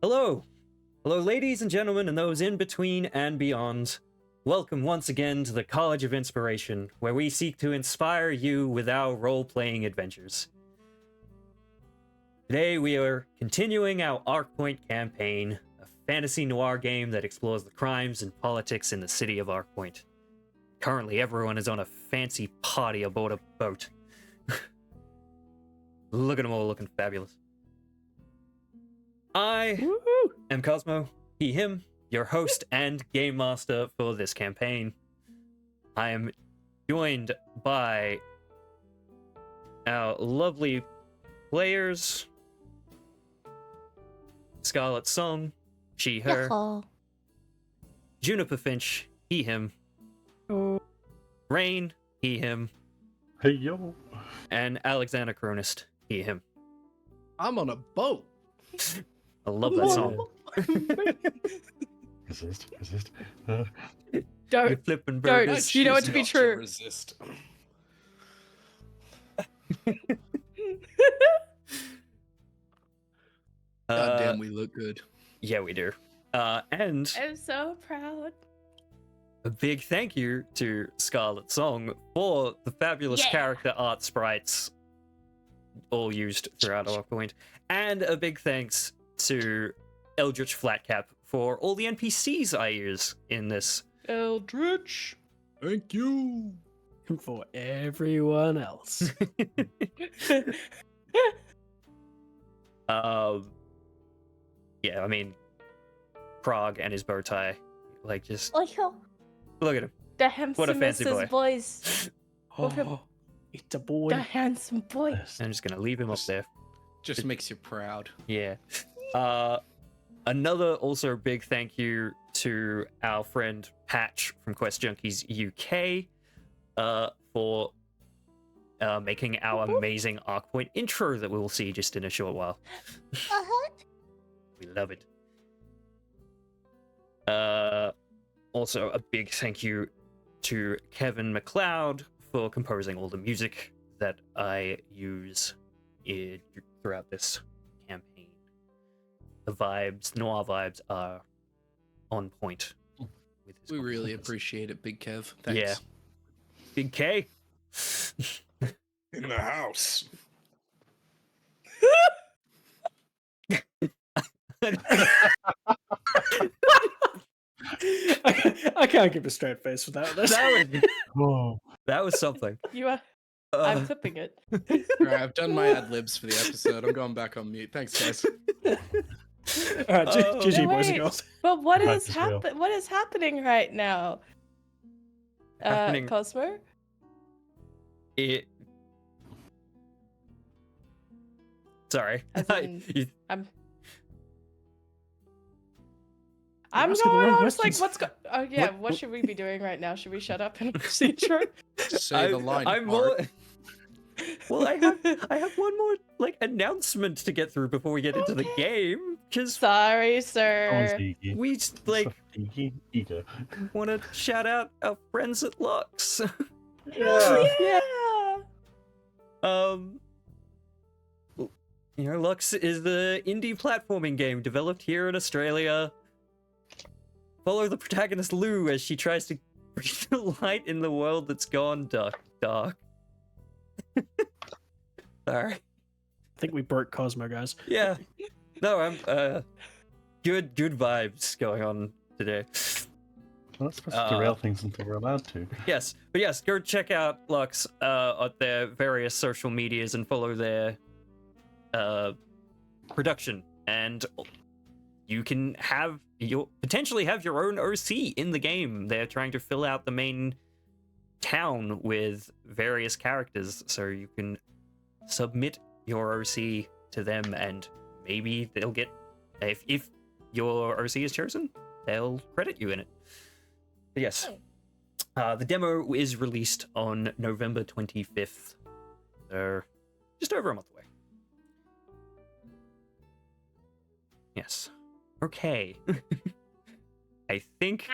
Hello! Hello, ladies and gentlemen, and those in between and beyond. Welcome once again to the College of Inspiration, where we seek to inspire you with our role-playing adventures. Today we are continuing our Arkpoint campaign, a fantasy noir game that explores the crimes and politics in the city of Arkpoint. Currently, everyone is on a fancy party aboard a boat. Look at them all looking fabulous. I am Cosmo, he, him, your host and game master for this campaign. I am joined by our lovely players, Scarlet Song, she, her, Juniper Finch, he, him, Rain, he, him, Hey yo. and Alexander Cronist, he, him. I'm on a boat. I love that song. Resist. You're flipping burgers. You know it to be true. Resist. God damn, we look good. Yeah, we do. And I'm so proud. a big thank you to Scarlet Song for the fabulous character art sprites all used throughout Arkpoint. And a big thanks to Eldritch Flatcap for all the NPCs I use in this. Eldritch. Thank you. For everyone else. Yeah, I mean, Prague and his bow tie. Like, just Oh, yo. look at him. The What a fancy handsomest boy. voice. Oh, it's a boy. The handsome boy. Yes. I'm just gonna leave him up there. Just makes you proud. Yeah. Another also big thank you to our friend Patch from Quest Junkies UK for making our amazing Arkpoint intro that we will see just in a short while. We love it. Also a big thank you to Kevin MacLeod for composing all the music that I use throughout this campaign. The vibes, noir vibes, are on point. With his We really compositions. appreciate it, Big Kev. Thanks. Yeah. Big K. In the house. I can't give a straight face without this. Whoa. That was something. You are. I'm Uh, clipping it. Alright, I've done my ad libs for the episode. I'm going back on mute. Thanks, guys. Alright, Oh. GG No, boys and wait. girls. But what Right, is as well. What is happening right now? Happening- Cosmo? it... Sorry. As in- You- I'm asking the going wrong on. It's like, questions. Oh yeah. What- What should we be doing right now? Should we shut up and procedure? Say the line. I'm Bart. more... Well, I have one more announcement to get through before we get into the game, because Sorry, Someone's sir. eager. we Eager. want to shout out our friends at Lux. Oh, yeah. Lux is the indie platforming game developed here in Australia. Follow the protagonist Lou as she tries to bring the light in the world that's gone dark. Sorry. I think we broke Cosmo, guys. Yeah. No, I'm good vibes going on today. Well, that's supposed to derail things until we're allowed to. Yes, but yes, go check out Lux on their various social medias and follow their production, and you can potentially have your own OC in the game. They're trying to fill out the main town with various characters, so you can submit your OC to them, and maybe they'll get, if your OC is chosen, they'll credit you in it. But yes, the demo is released on November 25th, so just over a month away. Yes. Okay. I think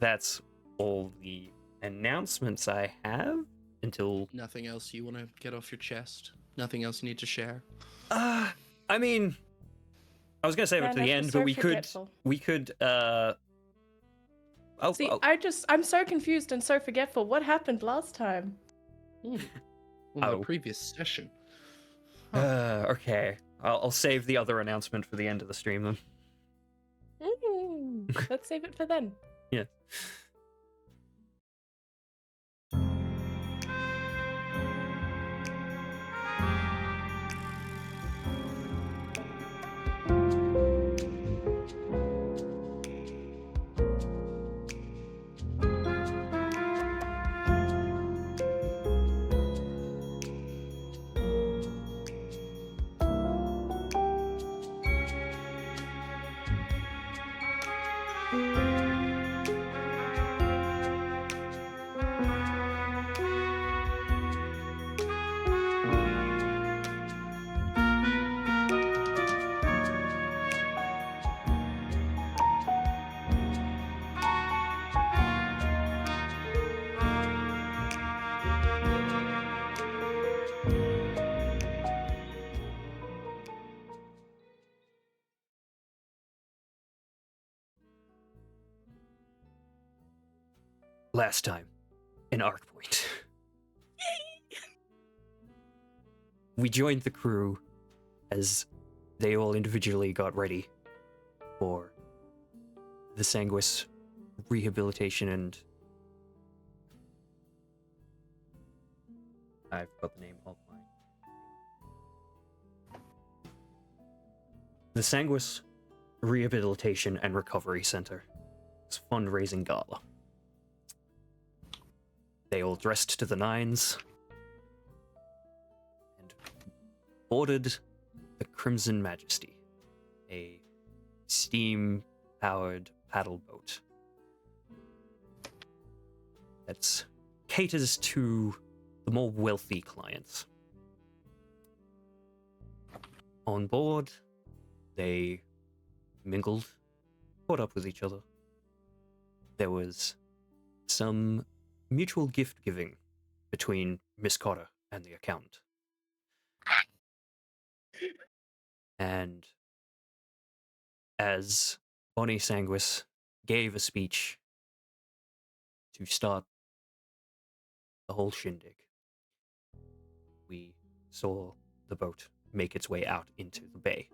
that's all the announcements I have until... Nothing else you want to get off your chest? Nothing else you need to share? I mean, I was gonna save it Man, to the that end, was but so we forgetful. could See, oh, I'm so confused and so forgetful. What happened last time? On the Oh. previous session. okay. I'll save the other announcement for the end of the stream then. Let's save it for then. Yeah. Last time in Arkpoint. We joined the crew as they all individually got ready for the Sanguis rehabilitation and I've got the name of mine. The Sanguis Rehabilitation and Recovery Center. It's fundraising gala. They all dressed to the nines and boarded the Crimson Majesty, a steam-powered paddle boat that caters to the more wealthy clients. On board, they mingled, caught up with each other. There was some mutual gift giving between Miss Cotter and the accountant. And as Bonnie Sanguis gave a speech to start the whole shindig, we saw the boat make its way out into the bay.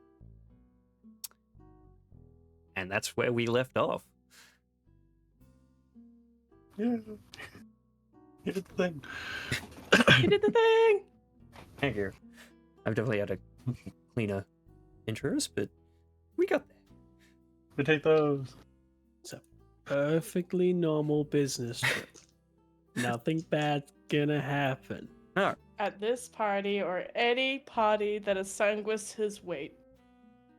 And that's where we left off. Yeah. You did the thing. You did the thing! Thank you. I've definitely had a cleaner intros, but we got there. We take those. It's a perfectly normal business trip. Nothing bad's gonna happen. At this party or any party that is Sanguis his weight.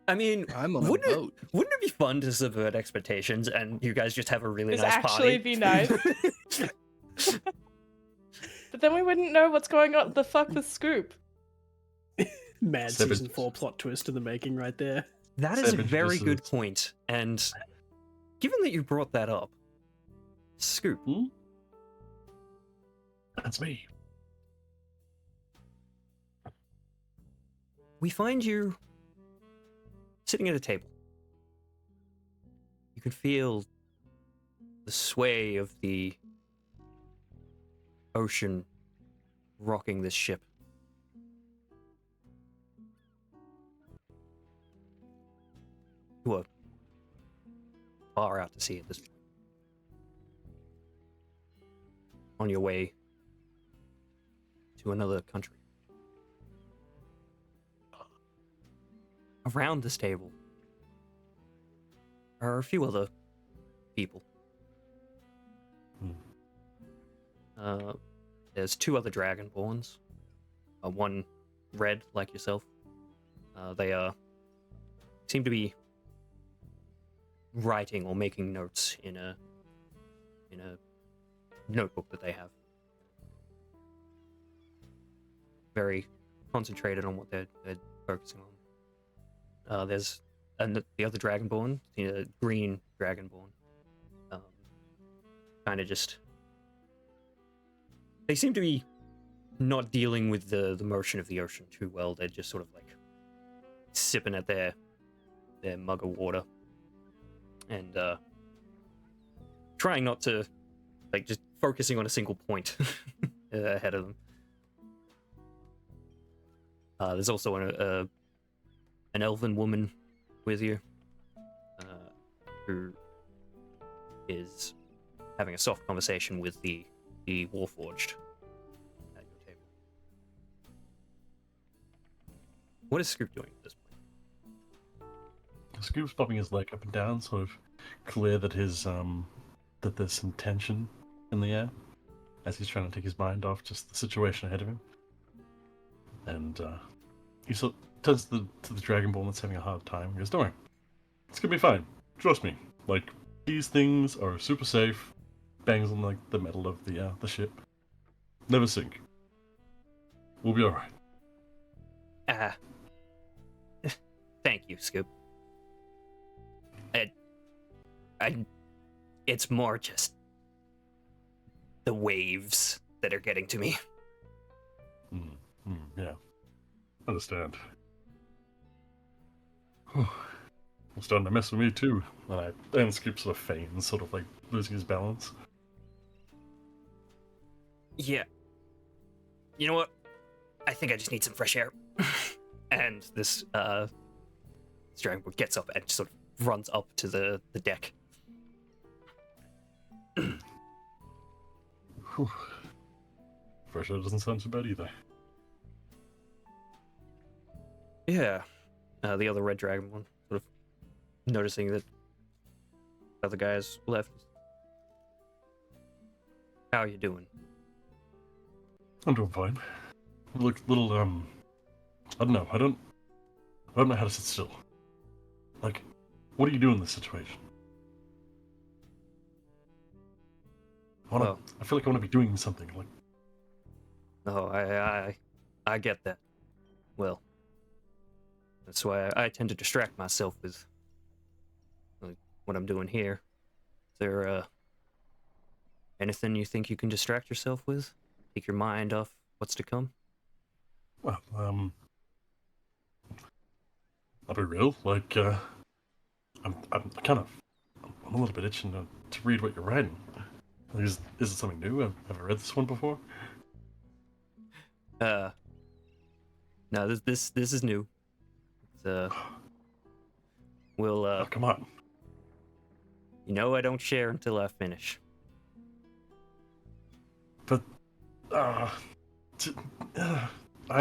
I mean, I'm on a wouldn't boat. Wouldn't it be fun to subvert expectations and you guys just have a really This nice actually party? be nice. But then we wouldn't know what's going on. The fuck with Scoop. Mad Seven- season 4 plot twist in the making right there. That is a Seven very good visitors. point. And given that you brought that up, Scoop, That's me. we find you sitting at a table. You can feel the sway of the ocean rocking this ship. You are far out to sea at this point. On your way to another country. Around this table are a few other people. There's two other Dragonborns. One red, like yourself. They seem to be writing or making notes in a notebook that they have. Very concentrated on what they're focusing on. There's the other Dragonborn, the green Dragonborn. Kind of just... They seem to be not dealing with the motion of the ocean too well. They're just sort of like sipping at their their mug of water, and trying not to, like, just focusing on a single point ahead of them. There's also an elven woman with you, who is having a soft conversation with the Warforged at your table. What is Scoop doing at this point? Scoop's popping his leg up and down, sort of clear that his that there's some tension in the air as he's trying to take his mind off just the situation ahead of him. And he sort of turns to the Dragonborn that's having a hard time. He goes, "Don't worry, it's gonna be fine. Trust me. Like, these things are super safe." Bangs on like the metal of the ship. "Never sink. We'll be all right." Thank you, Scoop. It's more just the waves that are getting to me. Yeah. Understand. It's starting to mess with me too. And Scoop sort of feigns, sort of like losing his balance. Yeah. You know what? I think I just need some fresh air. And this Dragonborn gets up and sort of runs up to the deck. Fresh air doesn't sound so bad either. Yeah. The other red Dragonborn, sort of noticing that the other guys left. How are you doing? I'm doing fine. Look, little I don't know. I don't know how to sit still. Like, what do you do in this situation? Well, I feel like I want to be doing something. Like, oh, I get that. Well, that's why I tend to distract myself with like, what I'm doing here. Is there anything you think you can distract yourself with? Take your mind off what's to come? well, I'll be real. Like, I'm a little bit itching to read what you're writing. Is it something new? Have I read this one before? No, this is new. It's, we'll Oh, come on. you know I don't share until I finish. But, I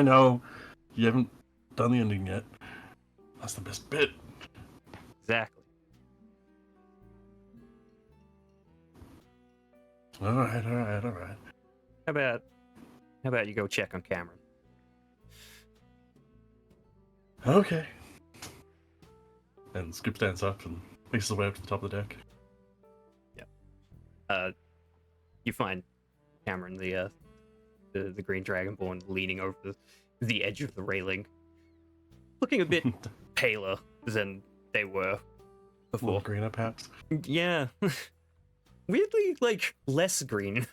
know you haven't done the ending yet. That's the best bit. Exactly. All right. How about you go check on Cameron? Okay. And Scoop stands up and makes his way up to the top of the deck. You find Cameron, the green dragonborn, leaning over the edge of the railing, looking a bit paler than they were before. Little green up, perhaps. Yeah, weirdly, like less green.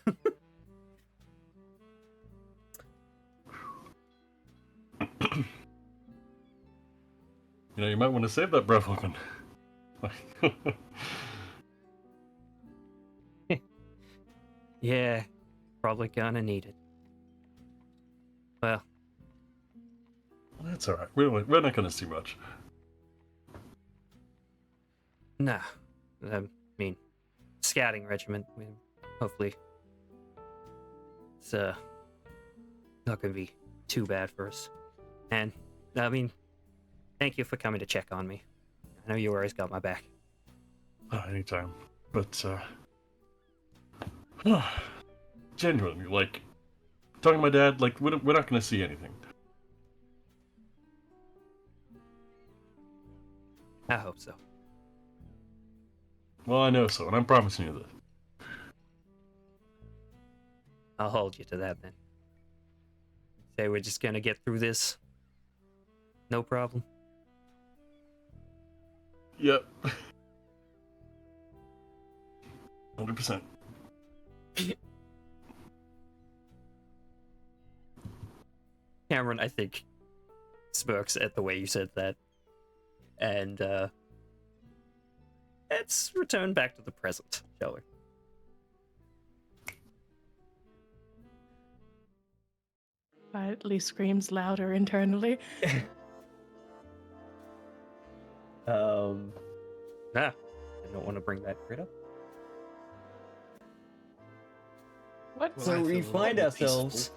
You know, you might want to save that breath weapon. Yeah, probably gonna need it. Well, That's all right. We're not going to see much. nah. I mean, scouting regiment. Hopefully, it's not gonna be too bad for us. And I mean, thank you for coming to check on me. I know you always got my back. Anytime. But, genuinely, like, talking to my dad, like, we're not going to see anything. I hope so. Well, I know so, and I'm promising you this. I'll hold you to that then. Say we're just gonna get through this. No problem. Yep. 100%. Cameron, I think, smirks at the way you said that. And let's return back to the present, shall we? Quietly screams louder internally. I don't want to bring that critter. What? Well, So I we feel find more ourselves.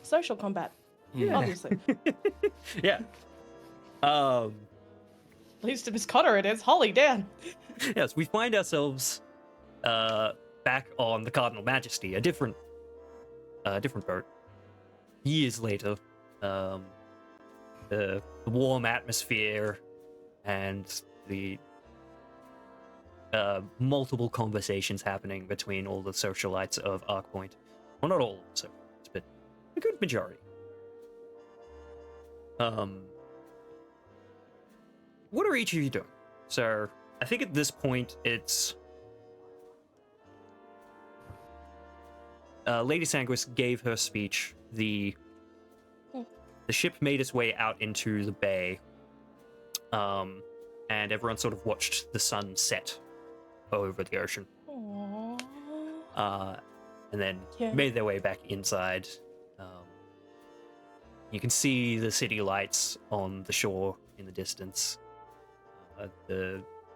Social combat, Yeah. obviously. Yeah. At least to Miss Connor it is. Holly, damn. Yes, we find ourselves back on the Cardinal Majesty, a different boat. Years later, the warm atmosphere and the multiple conversations happening between all the socialites of Arkpoint. Well, not all of the socialites, but a good majority. What are each of you doing? So, I think at this point it's Lady Sanguis gave her speech. The ship made its way out into the bay, and everyone sort of watched the sun set over the ocean, Aww. and then Yeah. made their way back inside. You can see the city lights on the shore in the distance.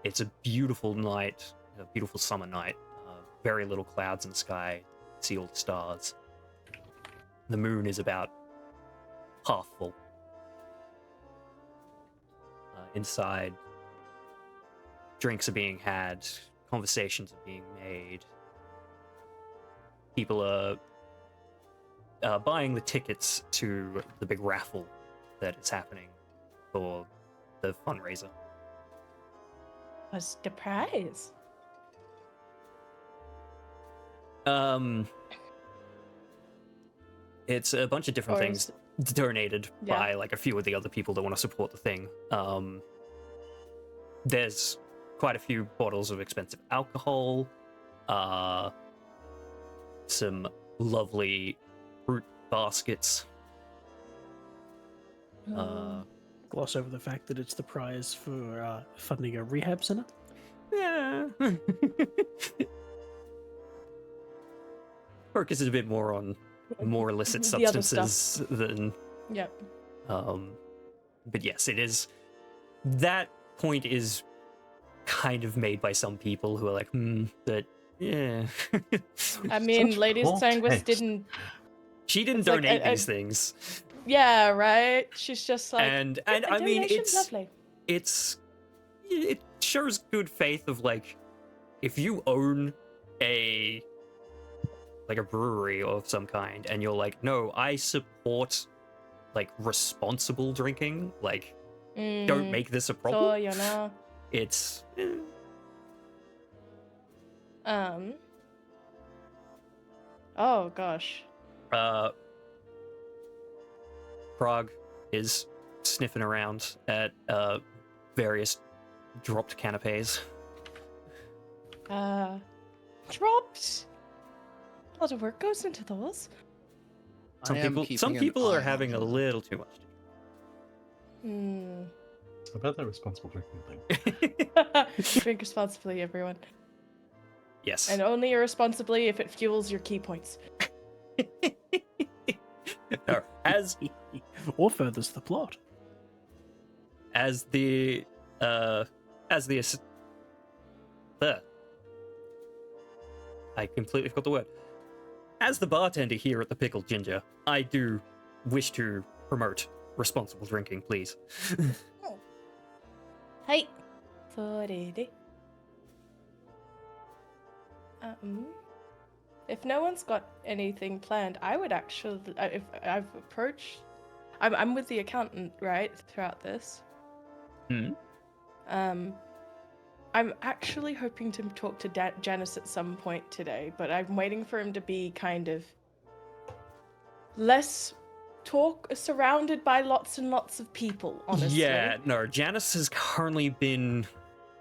It's a beautiful night, a beautiful summer night. Very little clouds in the sky. See all the stars. The moon is about half full. Inside, drinks are being had, conversations are being made. People are buying the tickets to the big raffle that is happening for the fundraiser. What's the prize? It's a bunch of different Or things donated Yeah. by like a few of the other people that want to support the thing. There's quite a few bottles of expensive alcohol, some lovely fruit baskets. Gloss over the fact that it's the prize for funding a rehab center. Yeah. Focus is a bit more on more illicit The other substances than Yep. but yes, it is. That point is kind of made by some people who are like, but yeah. I mean, Such Lady poor Sanguis taste. didn't. She didn't It's like, donate I- these things, Yeah, right. She's just like. and "A I mean, donation? it's Lovely. it shows good faith of like, if you own a brewery of some kind and you're like, no, I support like responsible drinking, like don't make this a So problem. you know. It's Oh gosh. Prague is sniffing around at various dropped canapes. Dropped. A lot of work goes into those. Some I am people keeping an are eye having a on them. little too much. About that responsible drinking thing. Drink responsibly, everyone. Yes. And only irresponsibly if it fuels your key points. No, as Or furthers the plot. the I completely forgot the word. As the bartender here at the Pickled Ginger, I do wish to promote responsible drinking, please. Hey. Sorry. If no one's got anything planned, I would actually, if I've approached, I'm with the accountant, right, throughout this. I'm actually hoping to talk to Janice at some point today, but I'm waiting for him to be kind of less surrounded by lots and lots of people, honestly. Yeah, no, Janice has currently been,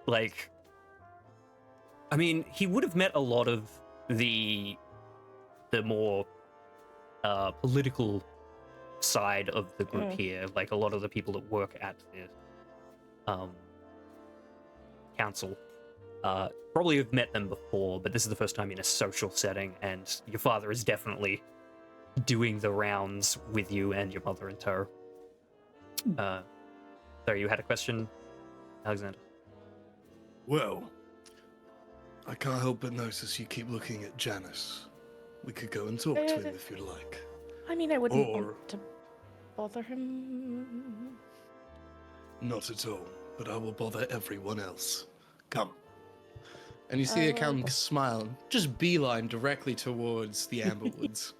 like... I mean, he would have met a lot of the more political side of the group here, like a lot of the people that work at um, council. Probably have met them before, but this is the first time in a social setting, and your father is definitely doing the rounds with you and your mother in tow. Sorry, you had a question, Alexander? Well, I can't help but notice you keep looking at Janice. We could go and talk to him if you'd like. I mean, I wouldn't Or- want to bother him. Not at all, but I will bother everyone else. Come. And you see the Oh. accountant smile, just beeline directly towards the Amberwoods.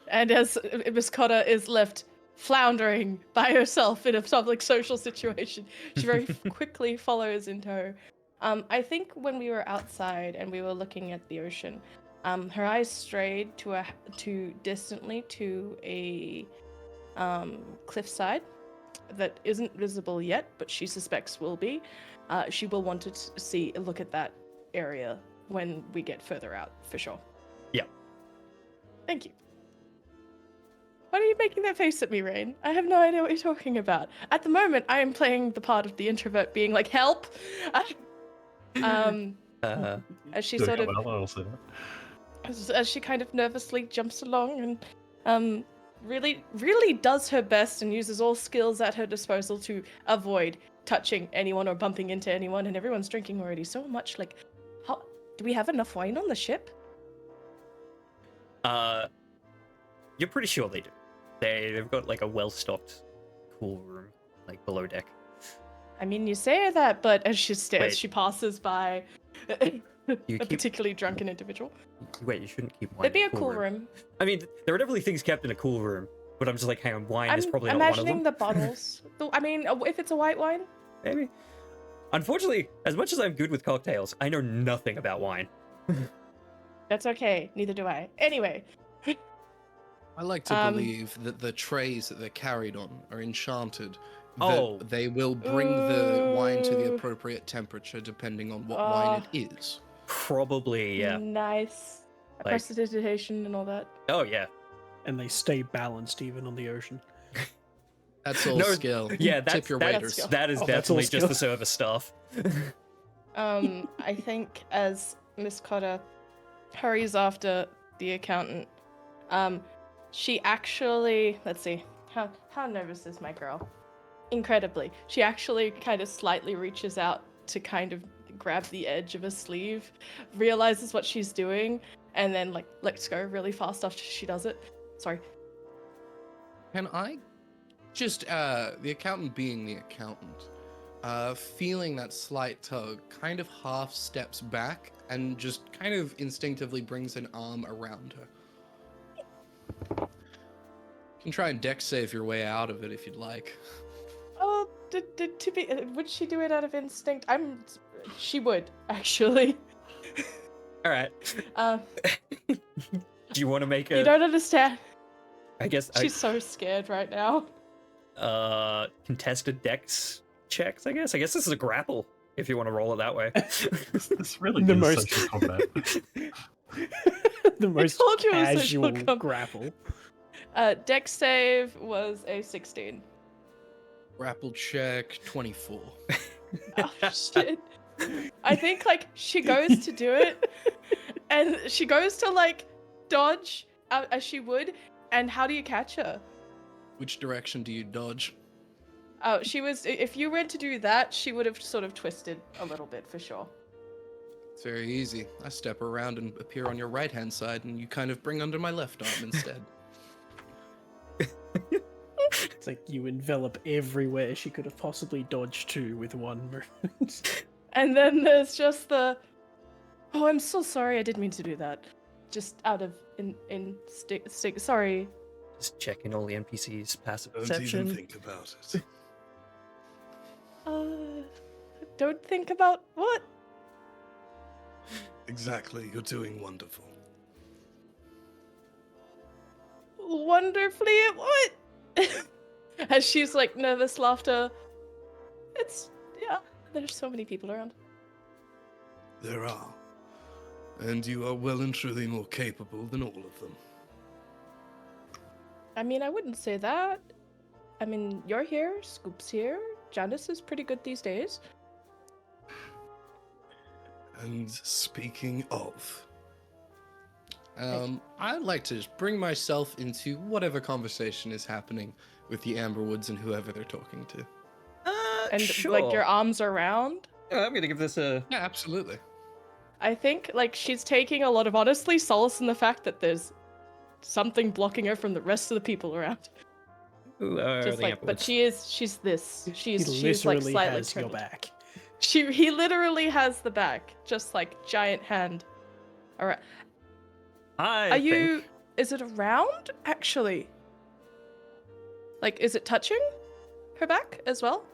And as Miss Cotta is left floundering by herself in a public social situation, she very quickly follows in tow. I think when we were outside and we were looking at the ocean, her eyes strayed distantly to a cliffside that isn't visible yet, but she suspects will be. She will want to look at that area when we get further out, for sure. Yeah. Thank you. Why are you making that face at me, Rain? I have no idea what you're talking about. At the moment, I am playing the part of the introvert being like, help! As she Doing sort of, well, I'll say that. as she kind of nervously jumps along and really does her best and uses all skills at her disposal to avoid touching anyone or bumping into anyone, and everyone's drinking already so much. Like, how do we have enough wine on the ship? You're pretty sure they do. They've got like a well-stocked cool room, like below deck. I mean, you say that, but as she stares, Wait. she passes by You a keep particularly drunken individual. wait. You shouldn't keep wine. There'd be in a cool room. I mean, there are definitely things kept in a cool room, but I'm just like, hang on, wine is probably not one of imagining them. the bottles. I mean, if it's a white wine, Maybe. Unfortunately, as much as I'm good with cocktails, I know nothing about wine. that's okay. Neither do I. Anyway, I like to believe that the trays that they're carried on are enchanted. That they will bring the wine to the appropriate temperature depending on what wine it is. Probably, yeah. nice. Like- Prestidigitation and all that. Oh, yeah. And they stay balanced even on the ocean. That's all No, skill. Yeah, Tip that's your that- waiters. that is Oh, that's all definitely just the skill. service stuff. I think as Miss Cotta hurries after the accountant, she actually, let's see, how nervous is my girl? Incredibly. She actually kind of slightly reaches out to kind of grab the edge of a sleeve, realizes what she's doing, and then like lets go really fast after she does it. Sorry. Can I just, the accountant being the accountant, feeling that slight tug, kind of half steps back and just kind of instinctively brings an arm around her. You can try and dex save your way out of it if you'd like. Oh, would she do it out of instinct? She would, actually. All right. Do you want to make You don't understand. I guess She's so scared right now. contested dex checks, I guess. I guess this is a grapple, if you want to roll it that way. This really The is most- social combat. The most told you it was social casual com- grapple. Dex save was a 16. Grapple check 24. Oh, shit. I think, like, she goes to do it, and she goes to, like, dodge as she would, and how do you catch her? Which direction do you dodge? Oh, if you went to do that, she would have sort of twisted a little bit, for sure. It's very easy. I step around and appear on your right hand side, and you kind of bring under my left arm instead. It's like you envelop everywhere she could have possibly dodged to with one movement. And then there's just oh, I'm so sorry, I didn't mean to do that. Just out of instinct. Sorry. Just checking all the NPCs' passive Don't perception. even think about it. Don't think about what? Exactly, you're doing wonderful. Wonderfully at what? As she's like nervous laughter. Yeah, there's so many people around. There are. And you are well and truly more capable than all of them. I mean, I wouldn't say that. I mean, you're here, Scoop's here. Janice is pretty good these days. And speaking of, I'd like to just bring myself into whatever conversation is happening with the Amberwoods and whoever they're talking to. And sure. like your arms around. I'm gonna give this a. Yeah, absolutely. I think like she's taking a lot of honestly solace in the fact that there's something blocking her from the rest of the people around. Ooh, Just the like, but Amberwoods. she's this. She's He like literally slightly has your turned. back. He literally has the back, just like giant hand. Alright. Are you? Is it around actually? Like, is it touching her back as well?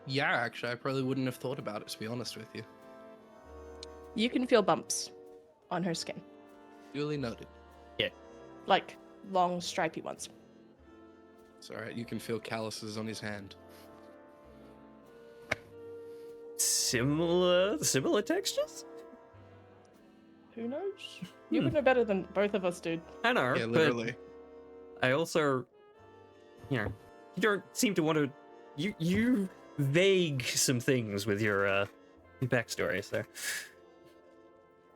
Yeah, actually, I probably wouldn't have thought about it, to be honest with you. You can feel bumps on her skin, Duly noted. like long stripy ones. It's alright, you can feel calluses on his hand. Similar textures? Who knows? You would know better than both of us, dude. I know, Yeah, but literally. I also, you don't seem to want to. You vague some things with your backstory, so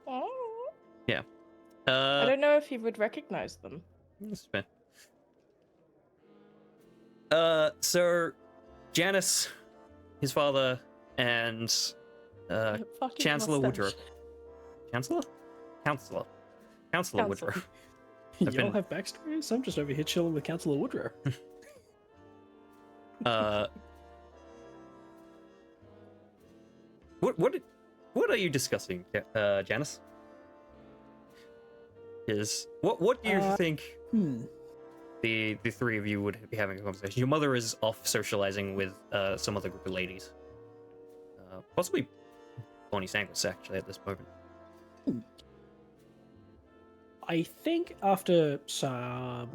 Oh. yeah. I don't know if he would recognize them. That's fair. So Janice, his father, and Fucking Chancellor mustache. Woodrow. Counselor Counselor. Woodrow. Y'all been- have backstories? I'm just over here chilling with Counselor Woodrow. What are you discussing, Janice? What do you think the three of you would be having a conversation? Your mother is off socializing with some other group of ladies, possibly Bonnie Sanguis actually at this moment. I think after some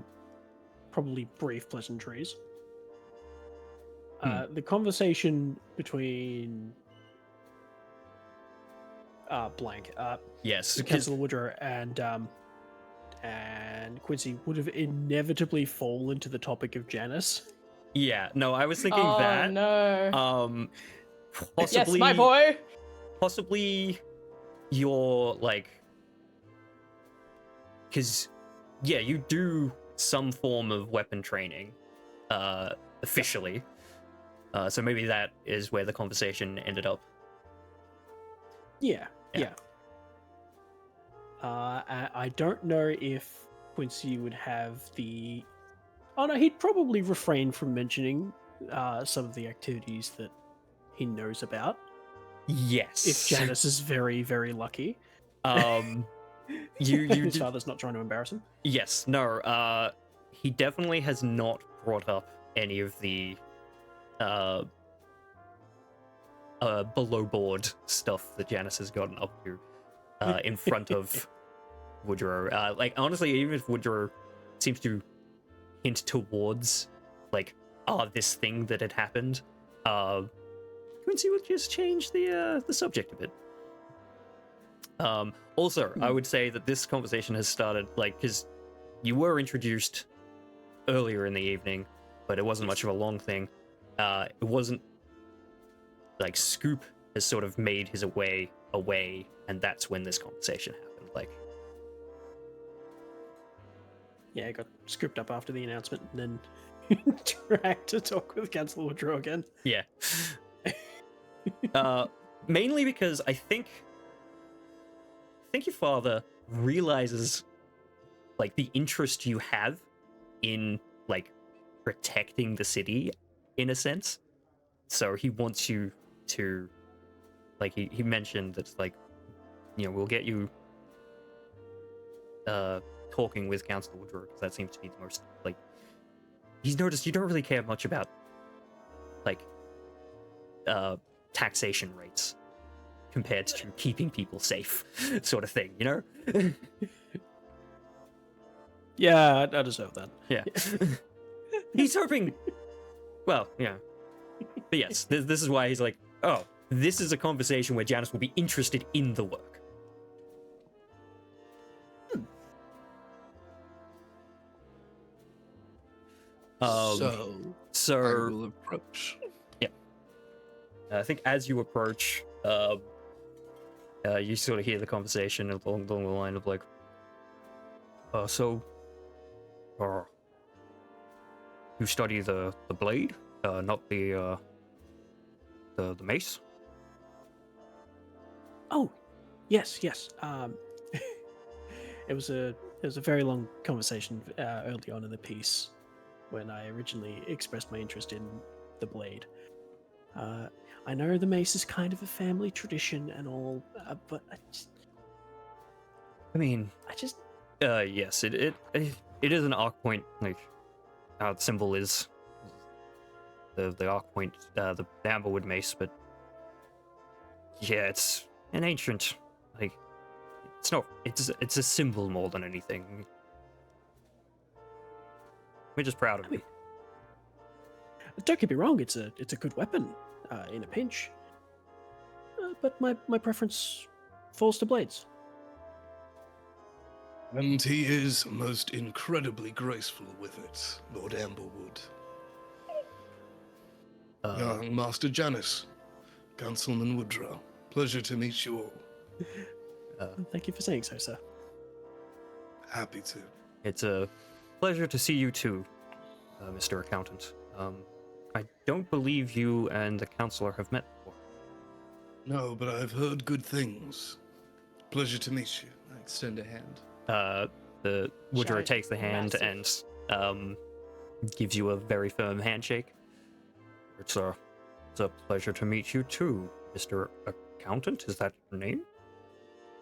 probably brief pleasantries, the conversation between Yes, Councillor Woodrow and Quincy would have inevitably fallen to the topic of Janice. yeah. No, I was thinking Oh that. no. Possibly, Yes, my boy. possibly your like, because yeah, you do some form of weapon training, officially. So maybe that is where the conversation ended up. Yeah. Yeah. I don't know if Quincy would have the. Oh no, he'd probably refrain from mentioning some of the activities that he knows about. Yes. If Janice is very, very lucky. You His did, father's not trying to embarrass him. yes, no, he definitely has not brought up any of the below board stuff that Janice has gotten up to in front of Woodrow. Like honestly, even if Woodrow seems to hint towards like this thing that had happened, Quincy would just change the subject a bit. Also, I would say that this conversation has started like because you were introduced earlier in the evening, but it wasn't much of a long thing. It wasn't like Scoop has sort of made his way away, and that's when this conversation happened. Like, Yeah, got scooped up after the announcement and then dragged to talk with Councillor Woodrow again. yeah. Mainly because I think your father realizes like the interest you have in like protecting the city in a sense. So he wants you to like he mentioned that like we'll get you talking with Councillor Woodrow because that seems to be the most like he's noticed you don't really care much about like taxation rates compared to keeping people safe sort of thing, Yeah, I deserve that. Yeah. He's hoping. Well, yeah. But yes, this is why he's like, oh, this is a conversation where Janice will be interested in the work. So I So will approach. Yeah. I think as you approach, you sort of hear the conversation along the line of like, so, you study the blade, not the mace. Oh, yes. It was a very long conversation early on in the piece when I originally expressed my interest in the blade. I know the mace is kind of a family tradition and all, but Yes, it is an Arkpoint, like how the symbol is the Arkpoint, the Amberwood mace, but yeah, it's an ancient, like it's a symbol more than anything. We're just proud of it. Don't get me wrong, it's a good weapon in a pinch. But my preference falls to blades. And he is most incredibly graceful with it, Lord Amberwood. Young Master Janus, Councilman Woodrow. Pleasure to meet you all. Thank you for saying so, sir. Happy to. It's a pleasure to see you too, Mr. Accountant. I don't believe you and the counselor have met before. No, but I've heard good things. Pleasure to meet you. I extend a hand. The Woodrow Giant, takes the hand massive. and gives you a very firm handshake. It's a pleasure to meet you too, Mr. Accountant. Is that your name?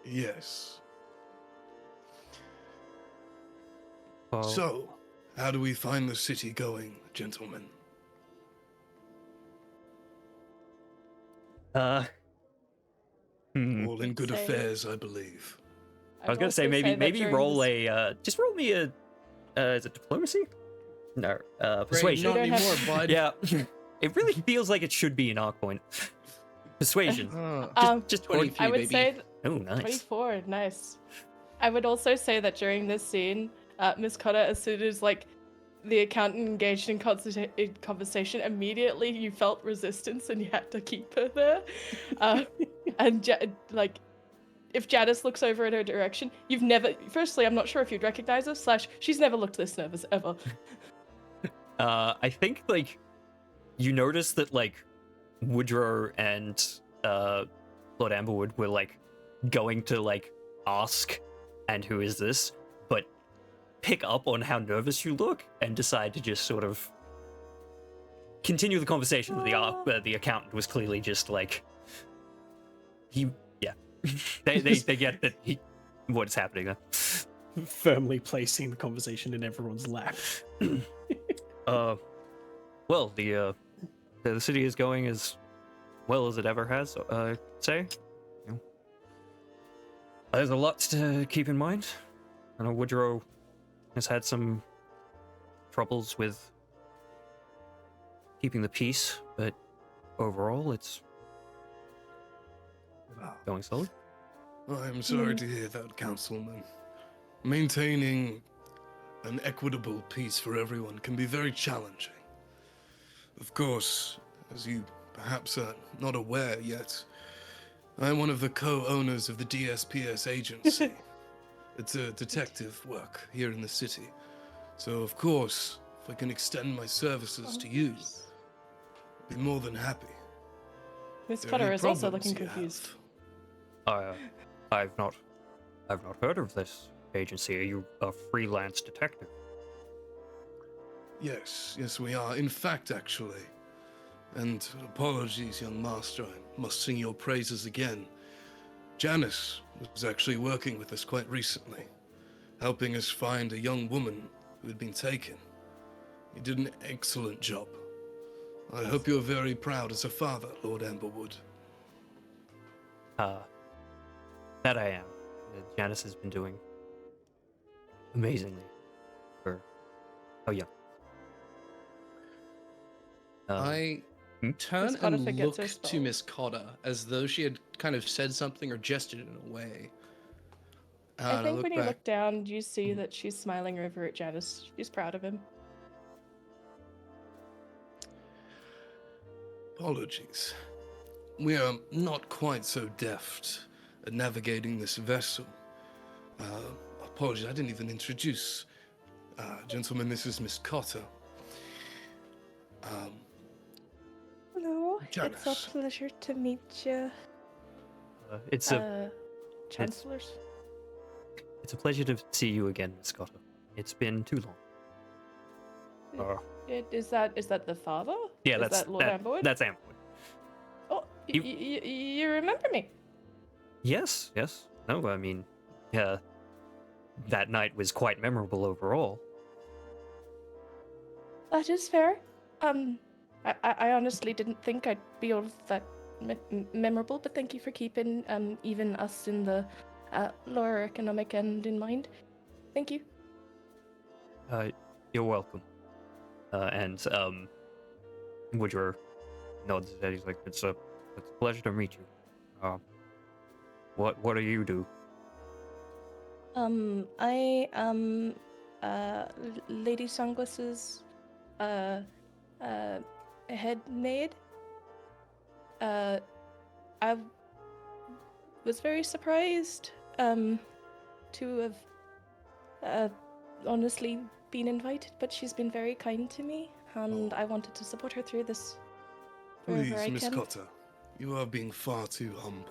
Yes. Uh, So, how do we find the city going, gentlemen? All All in good say- affairs, I believe. I was gonna say maybe roll a just roll me a is it diplomacy? No, persuasion. Not don't have- anymore, bud. Yeah, it really feels like it should be an Arkpoint. Persuasion. Just 20. 23, I would baby. say Oh, nice. 24, nice. I would also say that during this scene, Miss Cotter, as soon as like the accountant engaged in conversation, immediately you felt resistance and you had to keep her there. And like, if Jadis looks over in her direction, you've never. Firstly, I'm not sure if you'd recognize her. / she's never looked this nervous ever. I think like you notice that like Woodrow and Lord Amberwood were like going to like ask, and who is this? But pick up on how nervous you look and decide to just sort of continue the conversation. The accountant was clearly just like they get that what's happening there. Firmly placing the conversation in everyone's lap. Well, the city is going as well as it ever has, I'd say. You know, there's a lot to keep in mind. I know Woodrow has had some troubles with keeping the peace, but overall it's going solid. I'm sorry to hear that, Councilman. Maintaining an equitable peace for everyone can be very challenging. Of course, as you perhaps are not aware yet, I'm one of the co-owners of the DSPS agency. It's a detective work here in the city. So, of course, if I can extend my services to you, I'd be more than happy. Miss There Cotter any is also problems looking you confused. have? I've not heard of this agency. Are you a freelance detective? Yes, we are. In fact, actually. And apologies, young master, I must sing your praises again. Janice was actually working with us quite recently, helping us find a young woman who had been taken. You did an excellent job. I hope you're very proud as a father, Lord Amberwood. That I am. Janice has been doing amazingly for how young. I Miss turn Cotter and forgets look her to spell. Miss Cotter as though she had kind of said something or gestured in a way. I And think look when you back. look down, you see that she's smiling over at Jadis. She's proud of him. Apologies. we are not quite so deft at navigating this vessel. Apologies, I didn't even introduce. Gentlemen, this is Miss Cotter. Hello, Janice. it's a pleasure to meet you. It's a Chancellors. it's a pleasure to see you again, Miss Cotter. It's been too long. Is that the father? Yeah, Is that's that Lord Amboyd? That's Amboyd. Oh, you remember me? Yes. No, I mean, yeah, that night was quite memorable overall. That is fair. I honestly didn't think I'd be all that memorable, but thank you for keeping even us in the lower economic end in mind. Thank you. You're welcome. And Woodrow nods his head. He's like, it's a pleasure to meet you. What do you do? I am Lady Sunglass's head maid. I was very surprised to have honestly been invited, but she's been very kind to me, and I wanted to support her through this wherever Please, I Miss can. Cotter, you are being far too humble.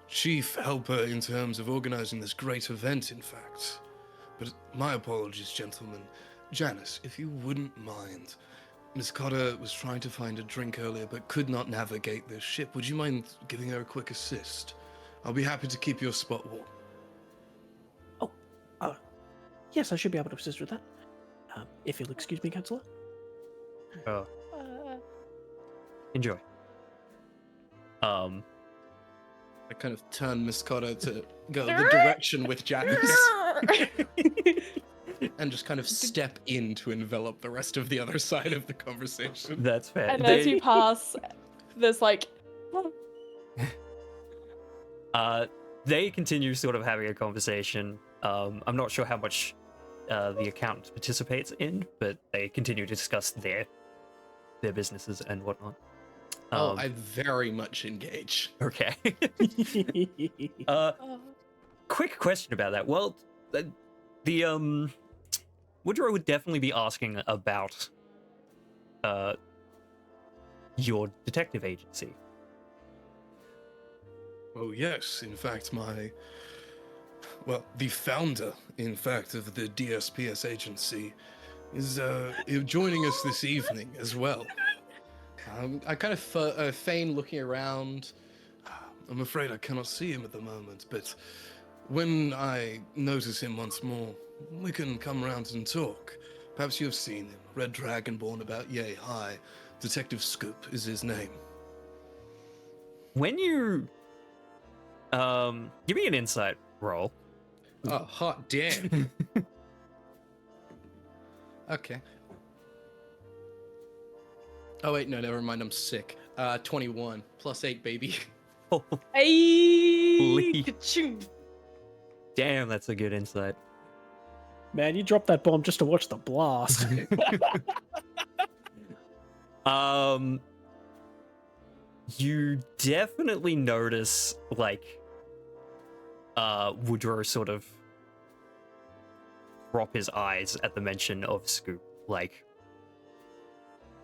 Chief helper in terms of organizing this great event, in fact. But my apologies, gentlemen. Janice, if you wouldn't mind. Miss Cotter was trying to find a drink earlier, but could not navigate this ship. Would you mind giving her a quick assist? I'll be happy to keep your spot warm. Yes, I should be able to assist with that. If you'll excuse me, Councillor. Enjoy. I kind of turn Miss Cotter to go the direction with Janice and just kind of step in to envelop the rest of the other side of the conversation. That's fair. And as you pass, there's like, They continue sort of having a conversation. I'm not sure how much the accountant participates in, but they continue to discuss their businesses and whatnot. I very much engage. Okay. oh, Quick question about that. Well, the Woodrow would definitely be asking about your detective agency. Oh, yes. In fact, the founder, in fact, of the DSPS agency is joining us this evening as well. I kind of feign looking around. I'm afraid I cannot see him at the moment, but when I notice him once more, we can come around and talk. Perhaps you've seen him. Red Dragonborn about yay high. Detective Scoop is his name. When you give me an insight roll. Oh, hot damn. Okay. Oh, wait, no, never mind. I'm sick. 21 plus 8, baby. hey, Holy- ka-choo. Damn, that's a good insight. Man, you dropped that bomb just to watch the blast. You definitely notice, like, Woodrow sort of drop his eyes at the mention of Scoop. Like,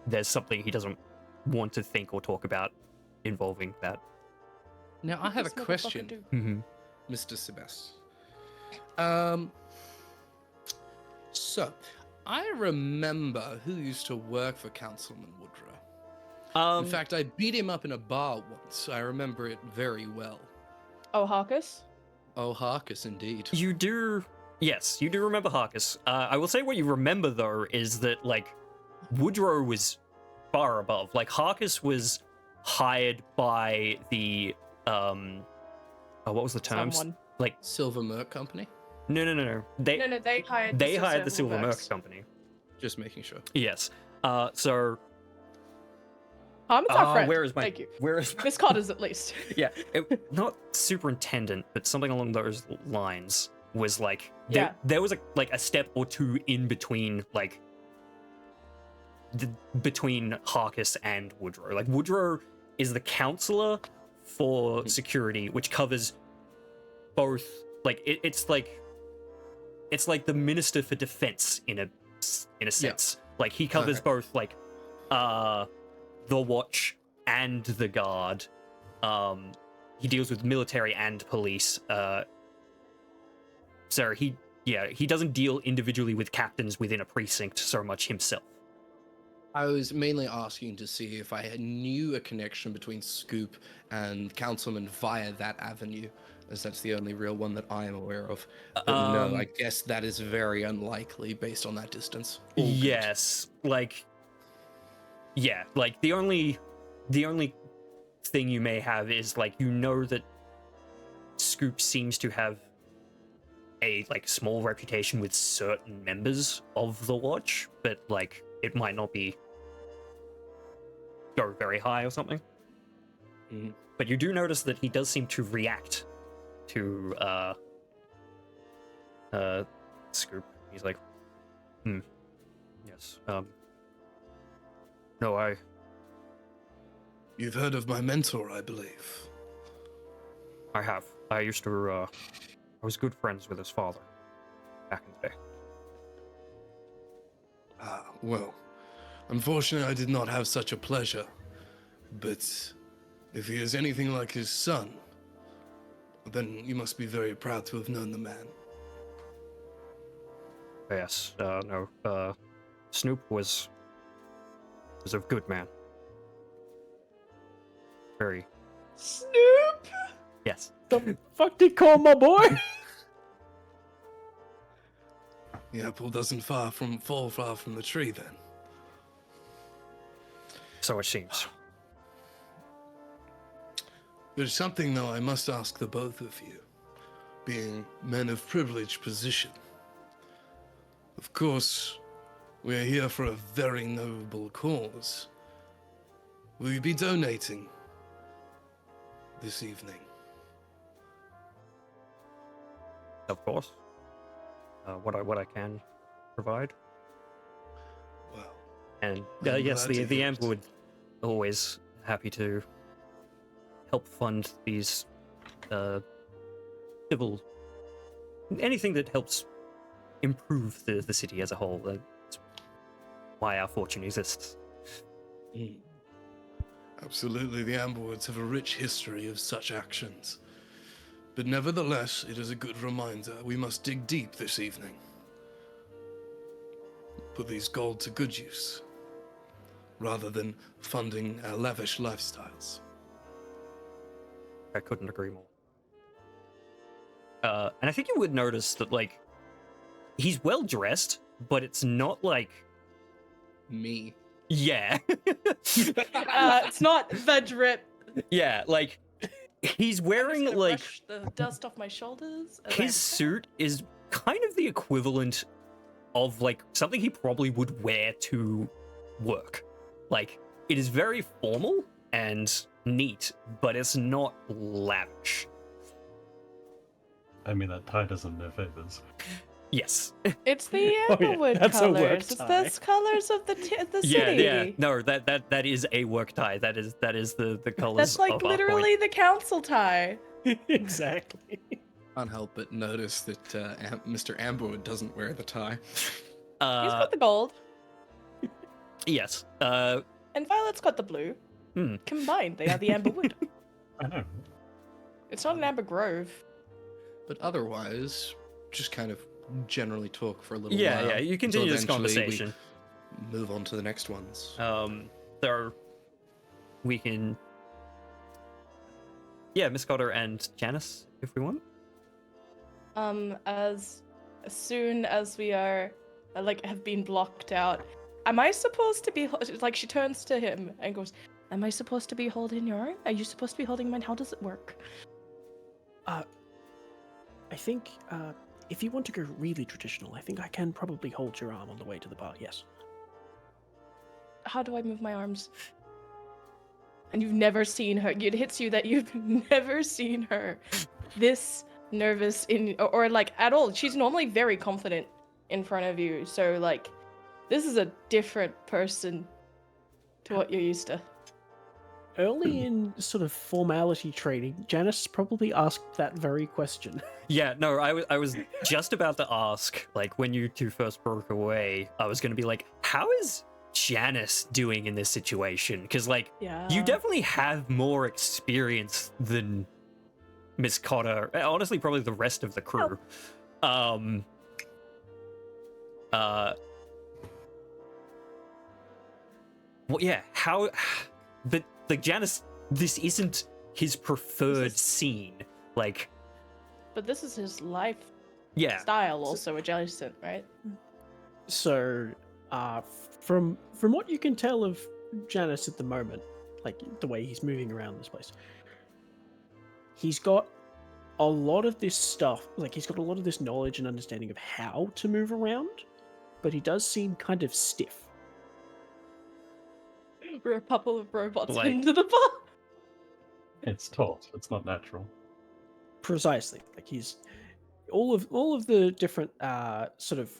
there's something he doesn't want to think or talk about involving that. Now, I have a This motherfucker question, do. Mm-hmm. Mr. Sebas. So, I remember who used to work for Councilman Woodrow. In fact, I beat him up in a bar once. I remember it very well. Oh, Harkus? Oh, Harkus, indeed. You do, yes, you do remember Harkus. I will say what you remember, though, is that, like, Woodrow was far above. Like, Harkus was hired by the, what was the term? Someone. Like, Silver Merc Company? no. They hired. they hired the Silver Merc Mercs. Company. Just making sure. Yes. So, It's our friend. where is my? Thank you. Where is Miss Cotter's at least. Yeah, not superintendent, but something along those lines was like Yeah. there was a step or two in between, like between Harkus and Woodrow. Like Woodrow is the counselor for security, which covers both. Like it's like the minister for defense in a sense. Like he covers both like the watch and the guard. He deals with military and police. So he doesn't deal individually with captains within a precinct so much himself. I was mainly asking to see if I knew a connection between Scoop and Councilman via that avenue, as that's the only real one that I am aware of. But no, I guess that is very unlikely based on that distance. Yes, like the only thing you may have is like that Scoop seems to have a like small reputation with certain members of the watch, but like it might not go very high or something. But you do notice that he does seem to react to Scoop. He's like, yes, no, You've heard of my mentor, I believe. I have. I used to, I was good friends with his father back in the day. Ah, well, unfortunately I did not have such a pleasure, but if he is anything like his son, then you must be very proud to have known the man. Yes, no, Snoop was a good man. Very. Snoop! Yes. The fuck did you call my boy? The apple doesn't fall far from the tree then. So it seems. There's something, though, I must ask the both of you, being men of privileged position. Of course, we are here for a very noble cause. Will you be donating this evening? Of course. What I can provide. Well, And I'm yes, glad to the hear Amber it. would always happy to help fund these civil anything that helps improve the city as a whole. That's why our fortune exists. Absolutely, the Amberwoods have a rich history of such actions. But nevertheless, it is a good reminder we must dig deep this evening. Put these gold to good use, rather than funding our lavish lifestyles. I couldn't agree more. And I think you would notice that, like, he's well dressed, but it's not like... Me. Yeah. It's not the drip. Yeah, like, he's I'm just wearing, gonna like... brush the dust off my shoulders. as I- His suit is kind of the equivalent of, like, something he probably would wear to work. Like, it is very formal and neat, but it's not lavish. I mean, that tie doesn't no favors. Yes. It's the Oh, yeah, Amberwood that's a work colors. It's tie. the colors of the the Yeah, city. yeah. No, that is a work tie. That is the colors That's like of Arkpoint. literally the council tie. Exactly. Can't help but notice that Mr. Amberwood doesn't wear the tie. He's got the gold, Yes. and Violet's got the blue. Hmm. Combined, they are the Amberwood. I know. It's not an Amber Grove. But otherwise, just kind of generally talk for a little Yeah, while. yeah. You until continue this eventually we conversation. Move on to the next ones. So we can, yeah, Miss Cotter and Janice, if we want. As soon as we are have been blocked out, am I supposed to be like? She turns to him and goes, "Am I supposed to be holding your arm? Are you supposed to be holding mine? How does it work?" I think if you want to go really traditional, I think I can probably hold your arm on the way to the bar. Yes. How do I move my arms? And you've never seen her. It hits you that you've never seen her this nervous or like at all. She's normally very confident in front of you. So like, this is a different person to what you're used to. early in sort of formality training, Janice probably asked that very question. Yeah, no, I was just about to ask, like, when you two first broke away, I was going to be like, how is Janice doing in this situation? Because, like, Yeah. you definitely have more experience than Miss Cotter. Honestly, probably the rest of the crew. Well, yeah, how... But, like, Janice, this isn't his preferred scene. Like... But this is his life Yeah. style also adjacent, right? So, from what you can tell of Janice at the moment, like the way he's moving around this place, he's got a lot of this stuff. Like he's got a lot of this knowledge and understanding of how to move around, but he does seem kind of stiff. We're a couple of robots Like- into the bar. It's taught. It's not natural. Precisely, like he's all of the different sort of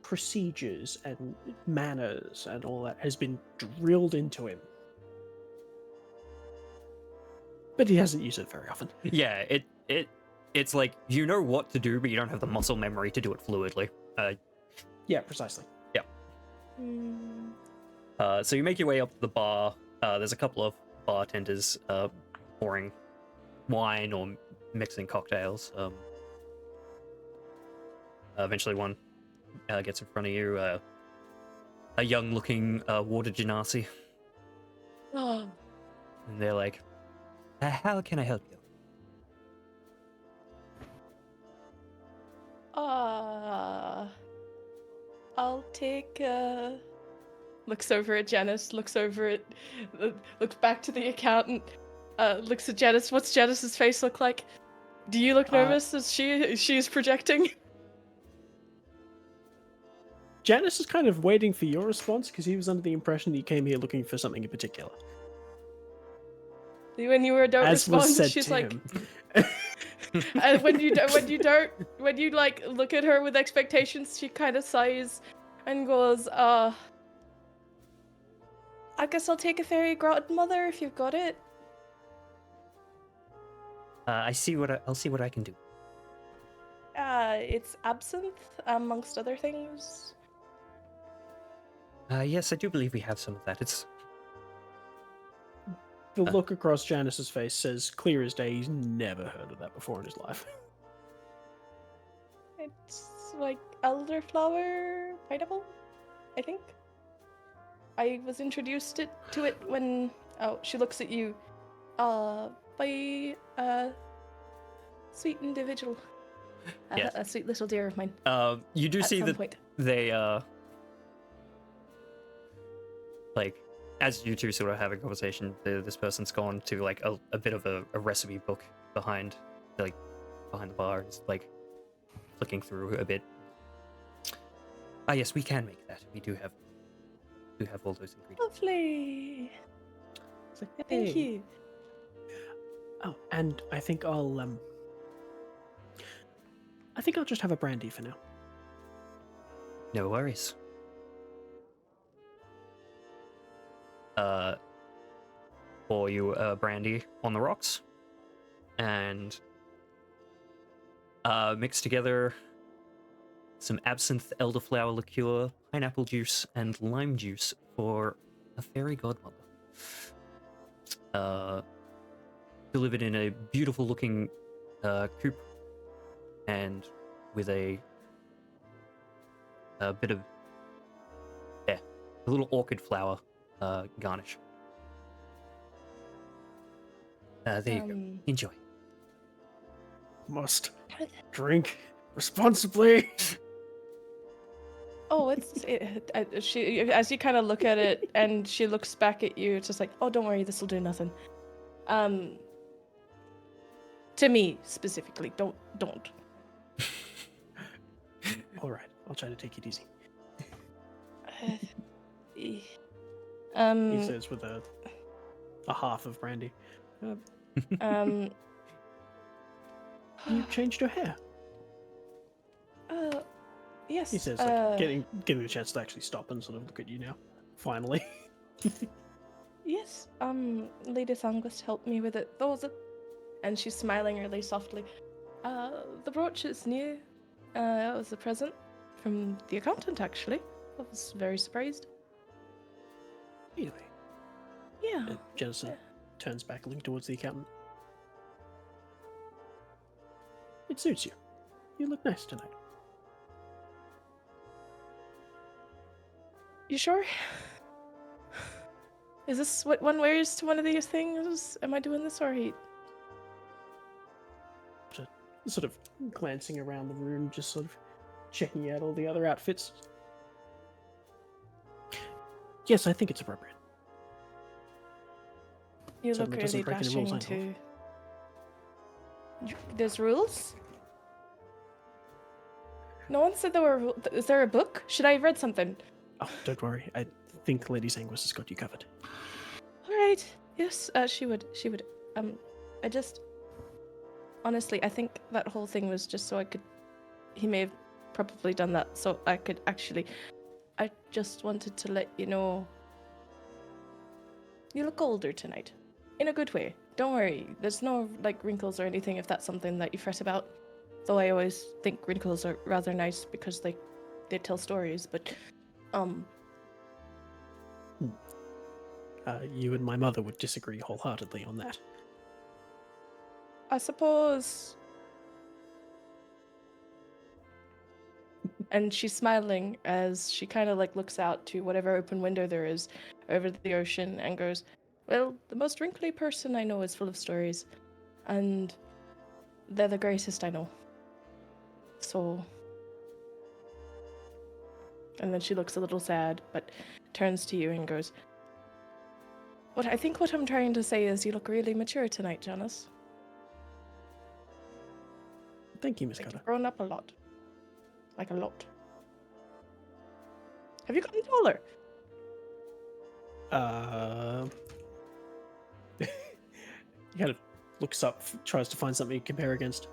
procedures and manners and all that has been drilled into him, but he hasn't used it very often. Yeah, it's like, you know what to do, but you don't have the muscle memory to do it fluidly. Yeah, precisely. Mm. So you make your way up to the bar. There's a couple of bartenders pouring wine or mixing cocktails. Eventually one gets in front of you, a young-looking water genasi, Oh, and they're like, how can I help you? I'll take looks over at Janice, looks back to the accountant, looks at Janice. What's Janice's face look like? Do you look nervous as she's projecting? Janice is kind of waiting for your response because he was under the impression that you came here looking for something in particular. When you don't As was respond, said she's to like, him. and when you like look at her with expectations, she kind of sighs and goes, I guess I'll take a fairy godmother if you've got it. I'll see what I can do. It's absinthe, amongst other things. Yes, I do believe we have some of that. It's The look across Janice's face says clear as day he's never heard of that before in his life. It's like elderflower pineapple, I think. I was introduced to it when... Oh, she looks at you. By a sweet individual. Yes. A sweet little dear of mine. you do At see some that point. they like, as you two sort of have a conversation, this person's gone to like a bit of a recipe book behind the bar. It's like flicking through a bit. Ah, yes, we can make that. We do have all those ingredients. Lovely. It's like, Thank "Hey." you. Oh, and I think I'll just have a brandy for now. No worries. Pour you brandy on the rocks, and mix together some absinthe, elderflower liqueur, pineapple juice, and lime juice for a fairy godmother. Delivered in a beautiful-looking coupe, and with a bit of a little orchid flower garnish. There you go. Enjoy. Must drink responsibly. Oh, she, as you kind of look at it, and she looks back at you, it's just like, oh, don't worry, this will do nothing. To me specifically, don't. All right, I'll try to take it easy. He says with a half of brandy. You changed your hair. Yes. He says, like, getting a chance to actually stop and sort of look at you now. Finally. Yes, Lady Sanguist helped me with it. Those are... And she's smiling really softly. The brooch is new. It was a present from the accountant, actually. I was very surprised. Really? Yeah. Jennison turns back, looking towards the accountant. It suits you. You look nice tonight. You sure? Is this what one wears to one of these things? Am I doing this or he? Sort of glancing around the room, just sort of checking out all the other outfits. Yes, I think it's appropriate. You Certainly look doesn't really break any rules, dashing I know. too. There's rules? No one said there were. Is there a book? Should I have read something? Oh, don't worry. I think Lady Sanguis has got you covered. All right. Yes, she would. She would. I just. Honestly, I think that whole thing was just so I could. He may have probably done that so I could actually. I just wanted to let you know. You look older tonight, in a good way. Don't worry. There's no like wrinkles or anything if that's something that you fret about. Though I always think wrinkles are rather nice because they tell stories. But You and my mother would disagree wholeheartedly on that. I suppose. And she's smiling as she kind of like looks out to whatever open window there is over the ocean and goes, well, the most wrinkly person I know is full of stories. And they're the greatest I know. So. And then she looks a little sad, but turns to you and goes, what I'm trying to say is you look really mature tonight, Janice. Thank you, Miss Like Cutter. you've grown up a lot. Like a lot. Have you gotten taller? He kind of looks up, tries to find something to compare against.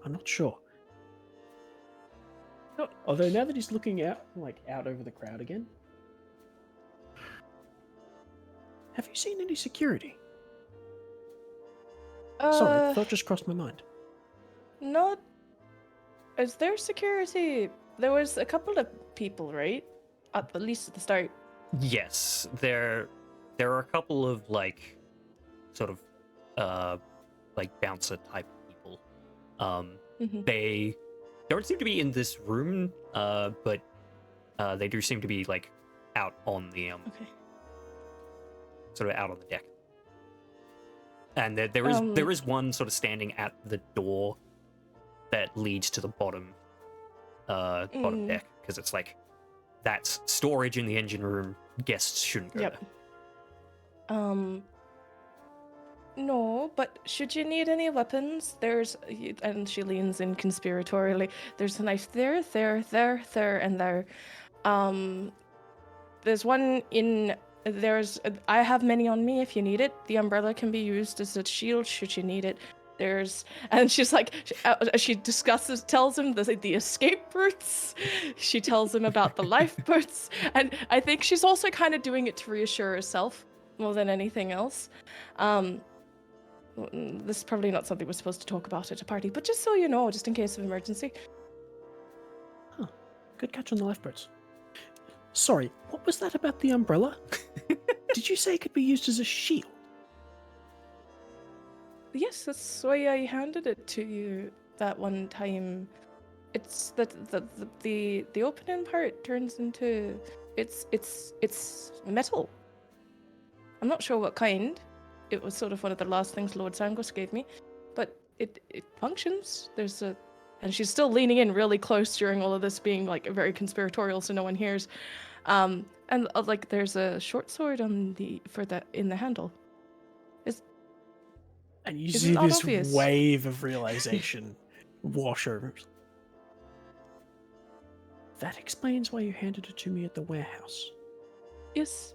I'm not sure. No. Although now that he's looking out over the crowd again, have you seen any security? Sorry, the thought just crossed my mind. Not. Is there security? There was a couple of people, right? At least at the start. Yes, there are a couple of like sort of like bouncer type people. Mhm. They don't seem to be in this room, but they do seem to be like out on the Okay. sort of out on the deck. And there is one sort of standing at the door that leads to the bottom deck, because it's like that's storage in the engine room. Guests shouldn't go Yep. there. No, but should you need any weapons, and she leans in conspiratorially. There's a knife there, and there. There's one in. I have many on me if you need it. The umbrella can be used as a shield should you need it. And she's like, she tells him the escape routes. She tells him about the lifeboats, and I think she's also kind of doing it to reassure herself more than anything else. This is probably not something we're supposed to talk about at a party, but just so you know, just in case of emergency. Huh. Good catch on the lifeboats. Sorry, what was that about the umbrella? Did you say it could be used as a shield? Yes, that's why I handed it to you that one time. It's that the opening part turns into it's metal. I'm not sure what kind. It was sort of one of the last things Lord Sangos gave me, but it functions. And she's still leaning in really close during all of this, being like very conspiratorial, so no one hears. And like there's a short sword in the handle. And you Is see it not this obvious? wave of realization wash over. That explains why you handed it to me at the warehouse. Yes,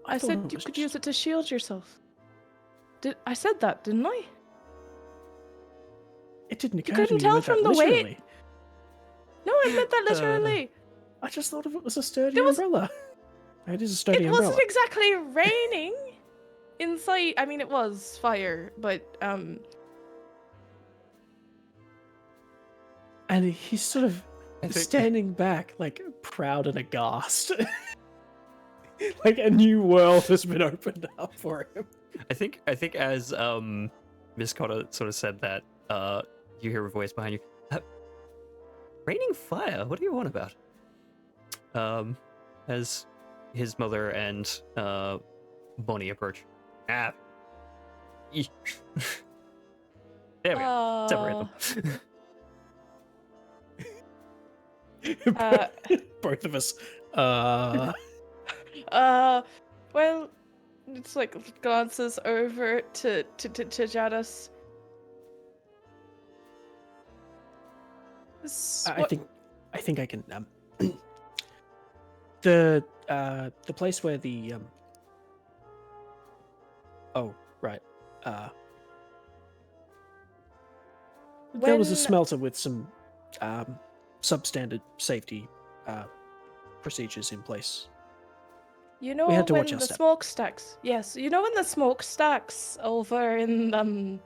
I I thought said it you was could just- use it to shield yourself. I said that, didn't I? It didn't occur couldn't to me tell you meant that from the weight. literally. No, I meant that literally. I just thought of it was a sturdy There was- umbrella. It is a sturdy It umbrella. wasn't exactly raining inside. I mean, it was fire, but And he's sort of I think- standing back, like proud and aghast. Like a new world has been opened up for him. I think as Miss Cotter sort of said that, you hear a voice behind you. Raining fire? What do you want about? As his mother and Bonnie approach. Eesh. There we go. Separate them. Both of us. Well, it's like glances over to Jadis. I think I can. The place where the Oh right. There was a When- smelter with some substandard safety procedures in place. You know had to when watch our the step. smokestacks? Yes, you know when the smokestacks over in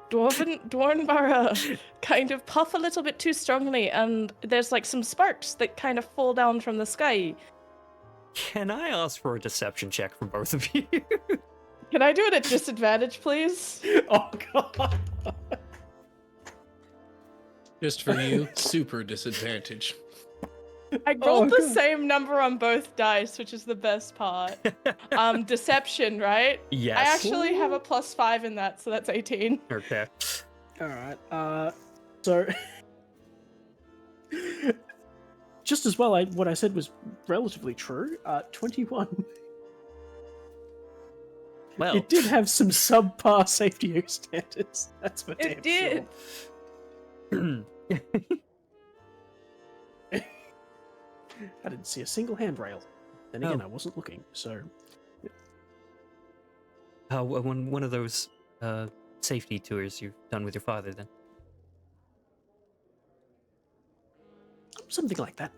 Dwarvenborough kind of puff a little bit too strongly, and there's like some sparks that kind of fall down from the sky. Can I ask for a deception check from both of you? Can I do it at disadvantage, please? Oh god. Just for you, super disadvantage. I rolled the God. same number on both dice, which is the best part. Deception, right? Yes. I actually have a +5 in that, so that's 18. Okay. All right. So just as well, what I said was relatively true. 21. Well, It did have some subpar safety standards. That's for damn It did. sure. I didn't see a single handrail. Then again, Oh. I wasn't looking, so one of those safety tours you've done with your father, then. something like that.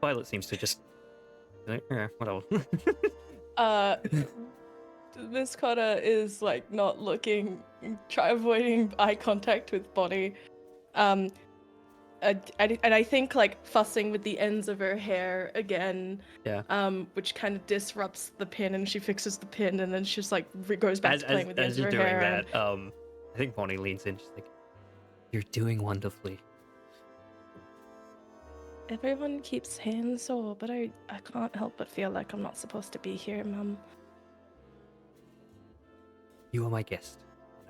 Violet seems to just. Yeah, whatever. Miss Cotter is like not looking, avoiding eye contact with Bonnie. And I think like fussing with the ends of her hair again. Yeah. Which kind of disrupts the pin, and she fixes the pin, and then she's like goes back to playing with the As ends of you're her doing hair. that, I think Bonnie leans in. She's like, "You're doing wonderfully." Everyone keeps saying so, but I can't help but feel like I'm not supposed to be here, Mum. You are my guest.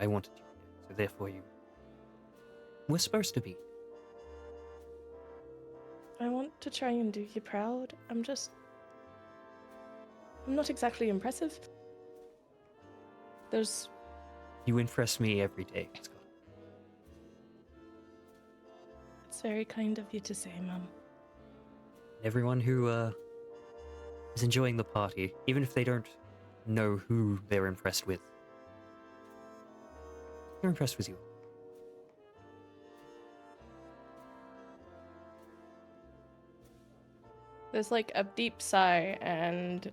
I wanted you here, so therefore you. We're supposed to be. I want to try and do you proud. I'm not exactly impressive. You impress me every day, Scott. It's very kind of you to say, Mum. Everyone who is enjoying the party, even if they don't know who they're impressed with, they're impressed with you. There's like a deep sigh, and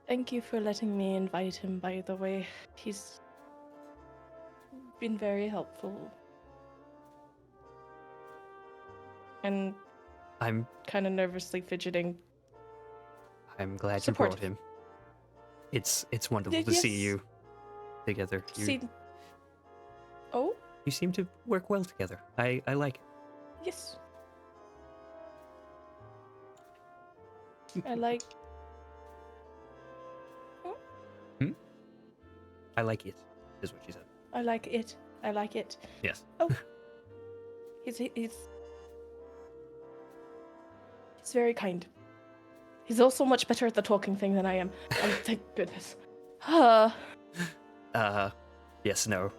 thank you for letting me invite him, by the way. He's been very helpful. And I'm kind of nervously fidgeting. glad you Supportive. brought him. It's wonderful to see Yes. you together. Oh, You seem to work well together. I like it. yes. I like. I like it, is what she said. I like it. I like it. Yes. Oh. He's very kind. He's also much better at the talking thing than I am. Thank goodness. Yes, no.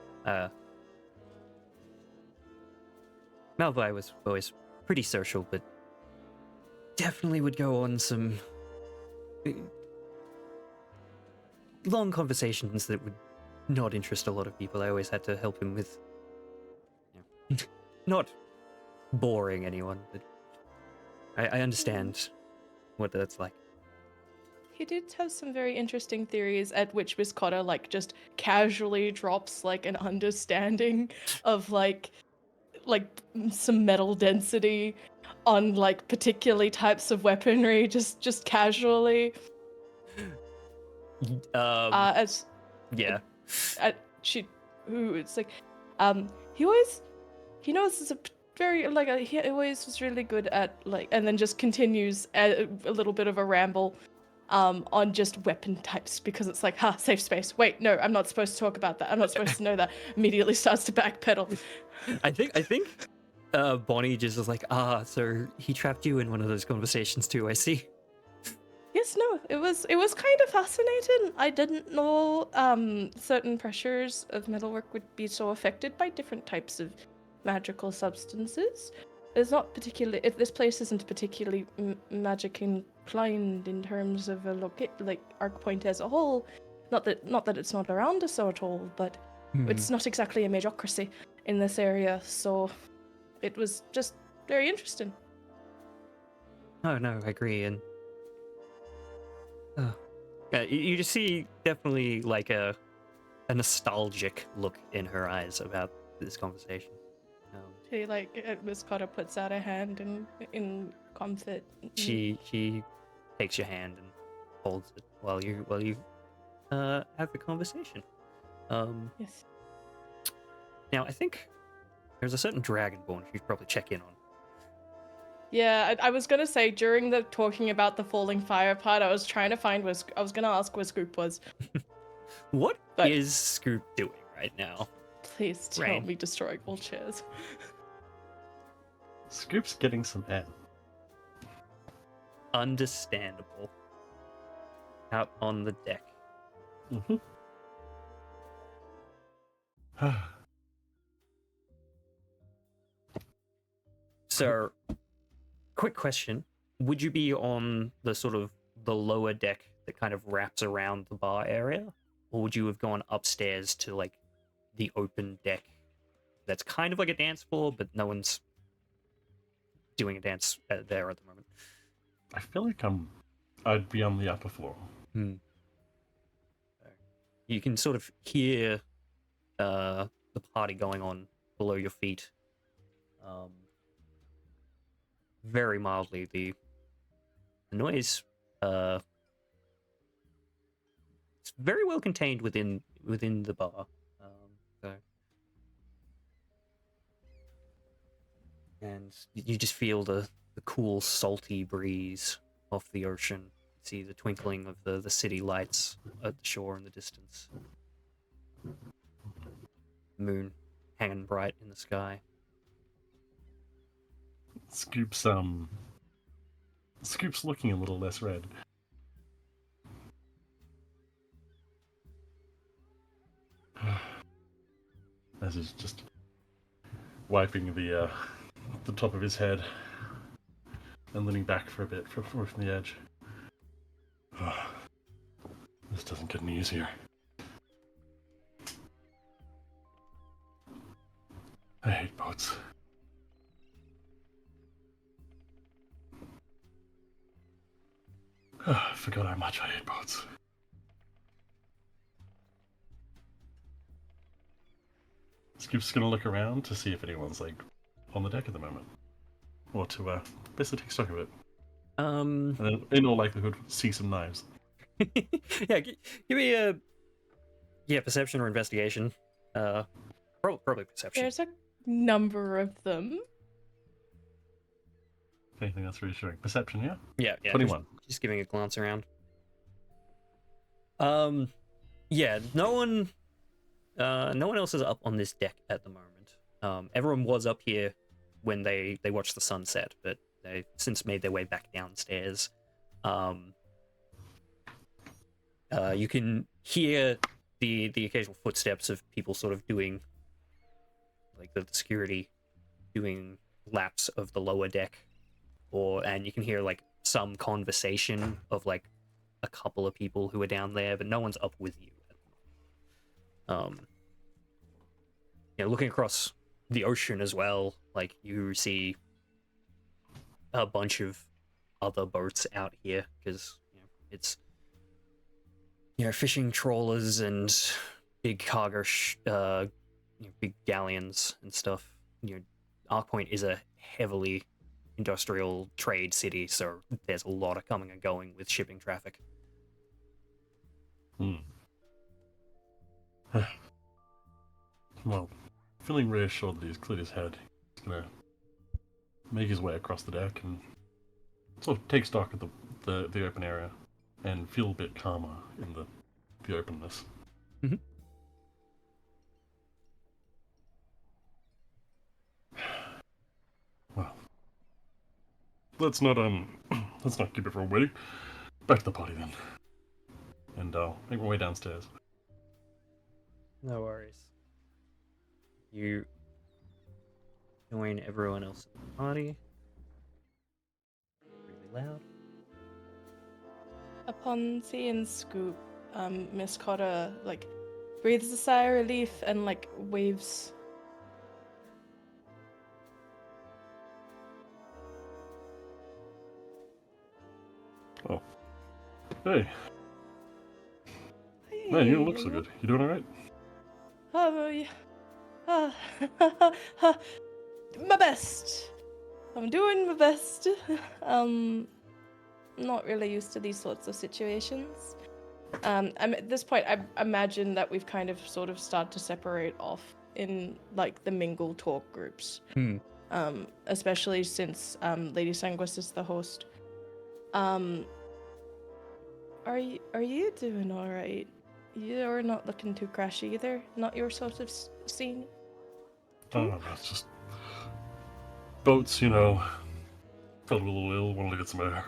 Malvi was always pretty social, but definitely would go on some long conversations that would not interest a lot of people. I always had to help him with not boring anyone, but I understand what that's like. He did have some very interesting theories at which Miss Cotter like just casually drops like an understanding of like some metal density on like particularly types of weaponry just casually. As Yeah. she who it's like he knows it's a very like he always was really good at like, and then just continues a little bit of a ramble on just weapon types, because it's like, safe space. Wait, no, I'm not supposed to talk about that. I'm not supposed to know that. Immediately starts to backpedal. I think Bonnie just was like, so he trapped you in one of those conversations too, I see. Yes, no, it was kind of fascinating. I didn't know certain pressures of metalwork would be so affected by different types of magical substances. It's not particularly, if this place isn't particularly magic inclined in terms of a like Arkpoint as a whole. Not that it's not around us at all, but it's not exactly a majocracy in this area. So it was just very interesting. Oh no, I agree, and you just see definitely like a nostalgic look in her eyes about this conversation. She Miss Cotter puts out a hand in comfort. She takes your hand and holds it while you have the conversation. Yes. Now I think there's a certain dragonborn you should probably check in on. Yeah, I was gonna say during the talking about the falling fire part, I was trying to find I was gonna ask where Scoop was. What is Scoop doing right now? Please tell Rain. me destroying all chairs. Scoop's getting some air. Understandable. Out on the deck. Mm-hmm. So, quick question. Would you be on the sort of the lower deck that kind of wraps around the bar area? Or would you have gone upstairs to like the open deck that's kind of like a dance floor, but no one's doing a dance there at the moment? I feel like I'd be on the upper floor. You can sort of hear the party going on below your feet. Very mildly, the noise it's very well contained within the bar. And you just feel the cool, salty breeze off the ocean. See the twinkling of the city lights at the shore in the distance. Moon hanging bright in the sky. Scoop's looking a little less red. As he's just wiping the top of his head and leaning back for a bit from the edge. This doesn't get any easier. I hate boats. I forgot how much I hate boats. Scoop's gonna look around to see if anyone's like on the deck at the moment, or to basically take stock of it. And then, in all likelihood, see some knives. Yeah, give me a perception or investigation. Probably perception. There's a number of them. If anything, that's reassuring. Perception, yeah. Yeah. 21. Just giving a glance around. Yeah, no one else is up on this deck at the moment. Everyone was up here when they watched the sunset, but they've since made their way back downstairs. You can hear the occasional footsteps of people sort of doing, like the security doing laps of the lower deck, and you can hear like some conversation of like a couple of people who are down there, but no one's up with you. Looking across the ocean as well. Like, you see a bunch of other boats out here because it's fishing trawlers and big cargo, big galleons and stuff. Arkpoint is a heavily industrial trade city, so there's a lot of coming and going with shipping traffic. Well, feeling reassured that he's cleared his head, he's gonna make his way across the deck and sort of take stock of the open area and feel a bit calmer in the openness. Mm-hmm. Well, let's not keep everyone waiting. Back to the party then, and I'll make my way downstairs. No worries. You join everyone else in the party. Really loud. Upon seeing Scoop, Miss Cotta breathes a sigh of relief and waves. Oh. Hey. Man, you don't look so good. You doing alright? Yeah. My best. I'm doing my best. Not really used to these sorts of situations. At this point, I imagine that we've kind of sort of started to separate off in the mingle talk groups. Especially since Lady Sanguis is the host. Are you doing all right? You're not looking too crashy either. Not your sort of scene. Oh, no, it's just boats, Felt a little ill, wanted to get some air.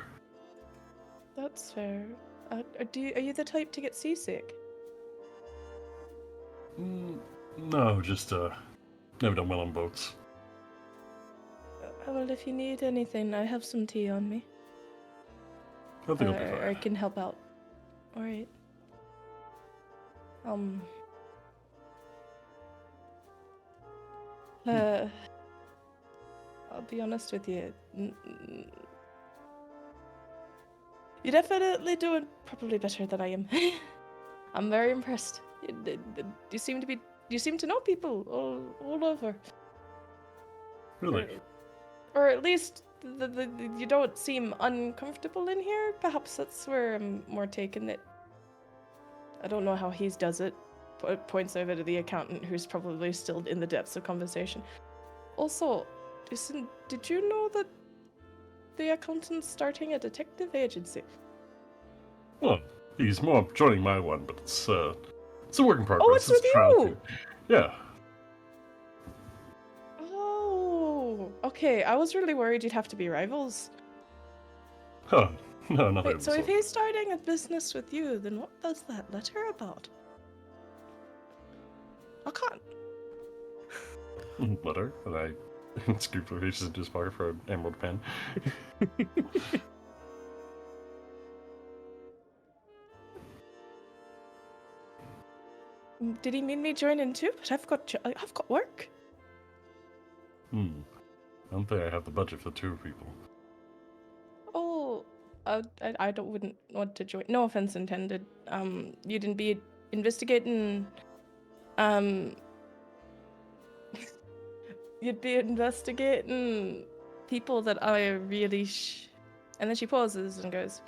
That's fair. Are you the type to get seasick? No, just never done well on boats. Well, if you need anything, I have some tea on me. I think I'll be fine. I can help out. All right. I'll be honest with you. You're definitely doing probably better than I am. I'm very impressed. You seem to know people all over. Really? Or at least you don't seem uncomfortable in here. Perhaps that's where I'm more taking it. I don't know how he does it. Points over to the accountant, who's probably still in the depths of conversation. Also, did you know that the accountant's starting a detective agency? Well, he's more joining my one, but it's a work in progress. Oh, it's with a trial you! period. Yeah. Oh, okay. I was really worried you'd have to be rivals. Oh, no, nothing. Wait, so if he's starting a business with you, then what was that letter about? I can't. Letter, and I scoop the reaches into his pocket for an emerald pen. Did he mean me joining too? But I've got work. I don't think I have the budget for 2 people. Oh, I wouldn't want to join. No offense intended. You didn't be investigating. You'd be investigating people that I really and then she pauses and goes,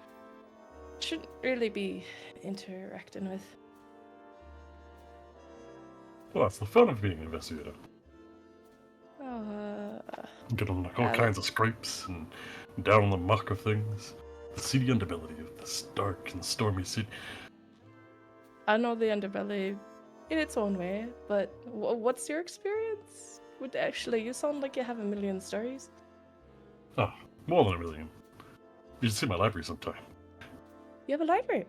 shouldn't really be interacting with. Well, that's the fun of being an investigator. Get on all kinds of scrapes and down on the muck of things. The seedy underbelly of this dark and stormy city. I know the underbelly in its own way, but what's your experience? You sound like you have a million stories. Oh, more than a million. You should see my library sometime. You have a library?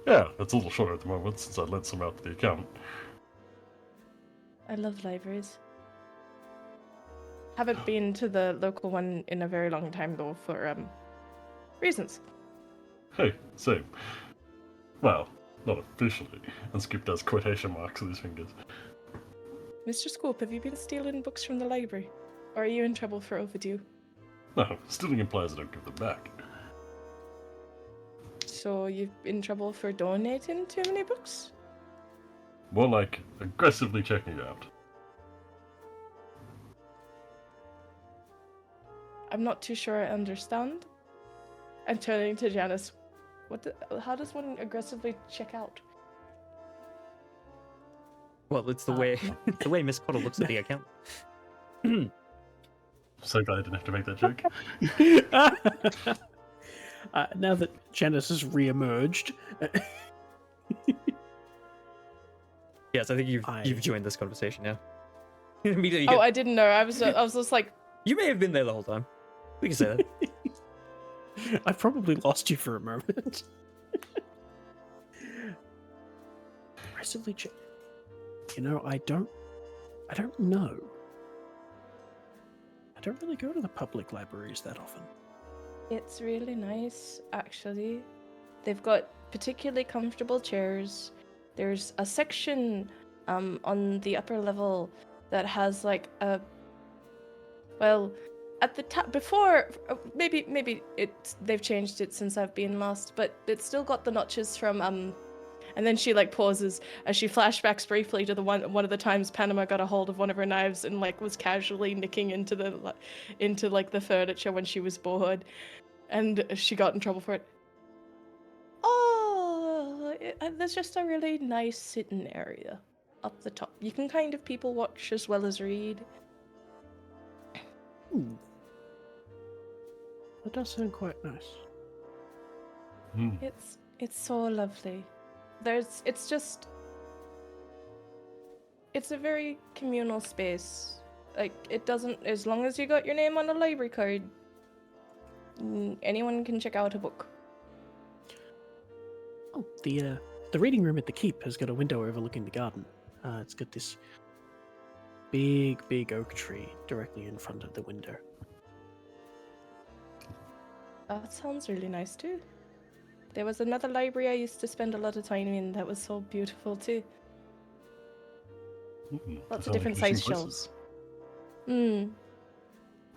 Yeah, it's a little shorter at the moment since I lent some out to the accountant. I love libraries. Haven't been to the local one in a very long time though, for reasons. Hey, same. Well, not officially. And Scoop does quotation marks with his fingers. Mr. Scope, have you been stealing books from the library? Or are you in trouble for overdue? No, stealing implies I don't give them back. So you've in trouble for donating too many books? More like aggressively checking it out. I'm not too sure I understand. I'm turning to Janice. How does one aggressively check out? Well, it's the way the way Miss Cotter looks at the account. So glad I didn't have to make that joke. Now that Janice has re-emerged, Yes, I think you've joined this conversation now. Immediately, Oh, I didn't know. I was just like, you may have been there the whole time. We can say that. I probably lost you for a moment. Aggressively check. You know, I don't know. I don't really go to the public libraries that often. it's really nice, actually. They've got particularly comfortable chairs. There's a section on the upper level that has like a, well, at the top before maybe they've changed it since I've been lost, but it's still got the notches from and then she like pauses as she flashbacks briefly to the one of the times Panama got a hold of one of her knives and like was casually nicking into the furniture when she was bored, and she got in trouble for it. There's just a really nice sitting area up the top. You can kind of people watch as well as read. That does sound quite nice. It's so lovely. It's a very communal space. Like, it doesn't, as long as you got your name on a library card, anyone can check out a book. Oh, the reading room at the keep has got a window overlooking the garden. It's got this big oak tree directly in front of the window. That sounds really nice too. There was another library I used to spend a lot of time in that was so beautiful too. Lots of different size shelves. What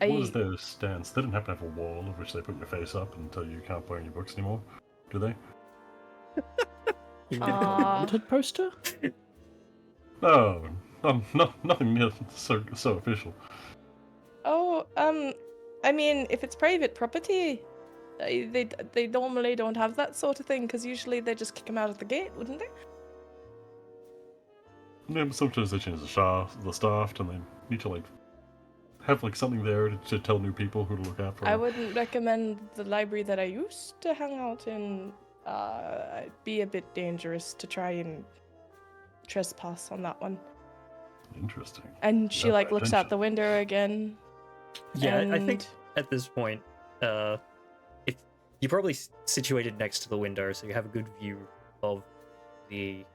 was their stance? They didn't happen to have a wall of which they put your face up and tell you can't buy any books anymore, do they? You mean a wanted poster? No, nothing near so official. Oh, I mean, if it's private property, they normally don't have that sort of thing, because usually they just kick them out of the gate, wouldn't they? Yeah, but sometimes they change the staff, and they need to have something there to tell new people who to look out for. I wouldn't recommend the library that I used to hang out in. It'd be a bit dangerous to try and trespass on that one. Interesting. And she looks out the window again. Yeah, I think at this point, if you're probably situated next to the window, so you have a good view of the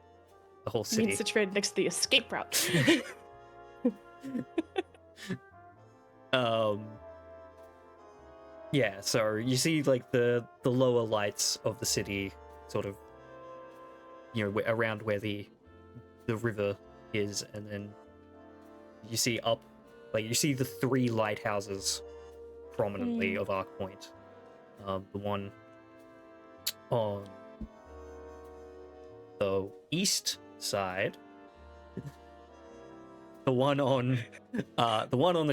whole You city. mean situated next to the escape route. Yeah, so you see the lower lights of the city, sort of, around where the river is, and then you see you see the 3 lighthouses prominently of Arkpoint. The one on the east side, the one on the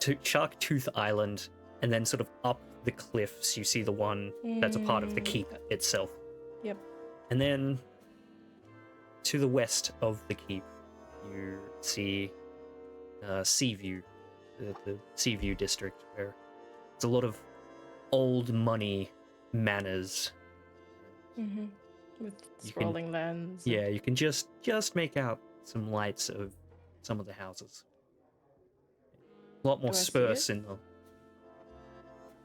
Sharktooth Island, and then sort of up the cliffs you see the one that's a part of the keep itself. Yep. And then to the west of the keep you see Seaview, the Seaview district, where it's a lot of old money manors. With sprawling lands. Yeah, you can just make out some lights of some of the houses. A lot more Do I see spurs it? in them.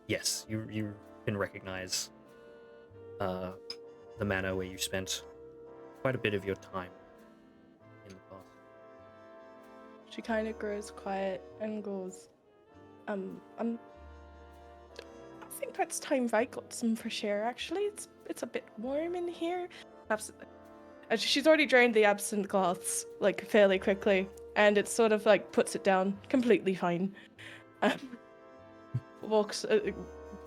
Yes, you can recognize the manor where you spent quite a bit of your time in the past. She kind of grows quiet and goes, I think it's time I got some fresh air, actually. It's a bit warm in here. Perhaps She's already drained the absinthe glass like fairly quickly, and it sort of like puts it down completely fine. Walks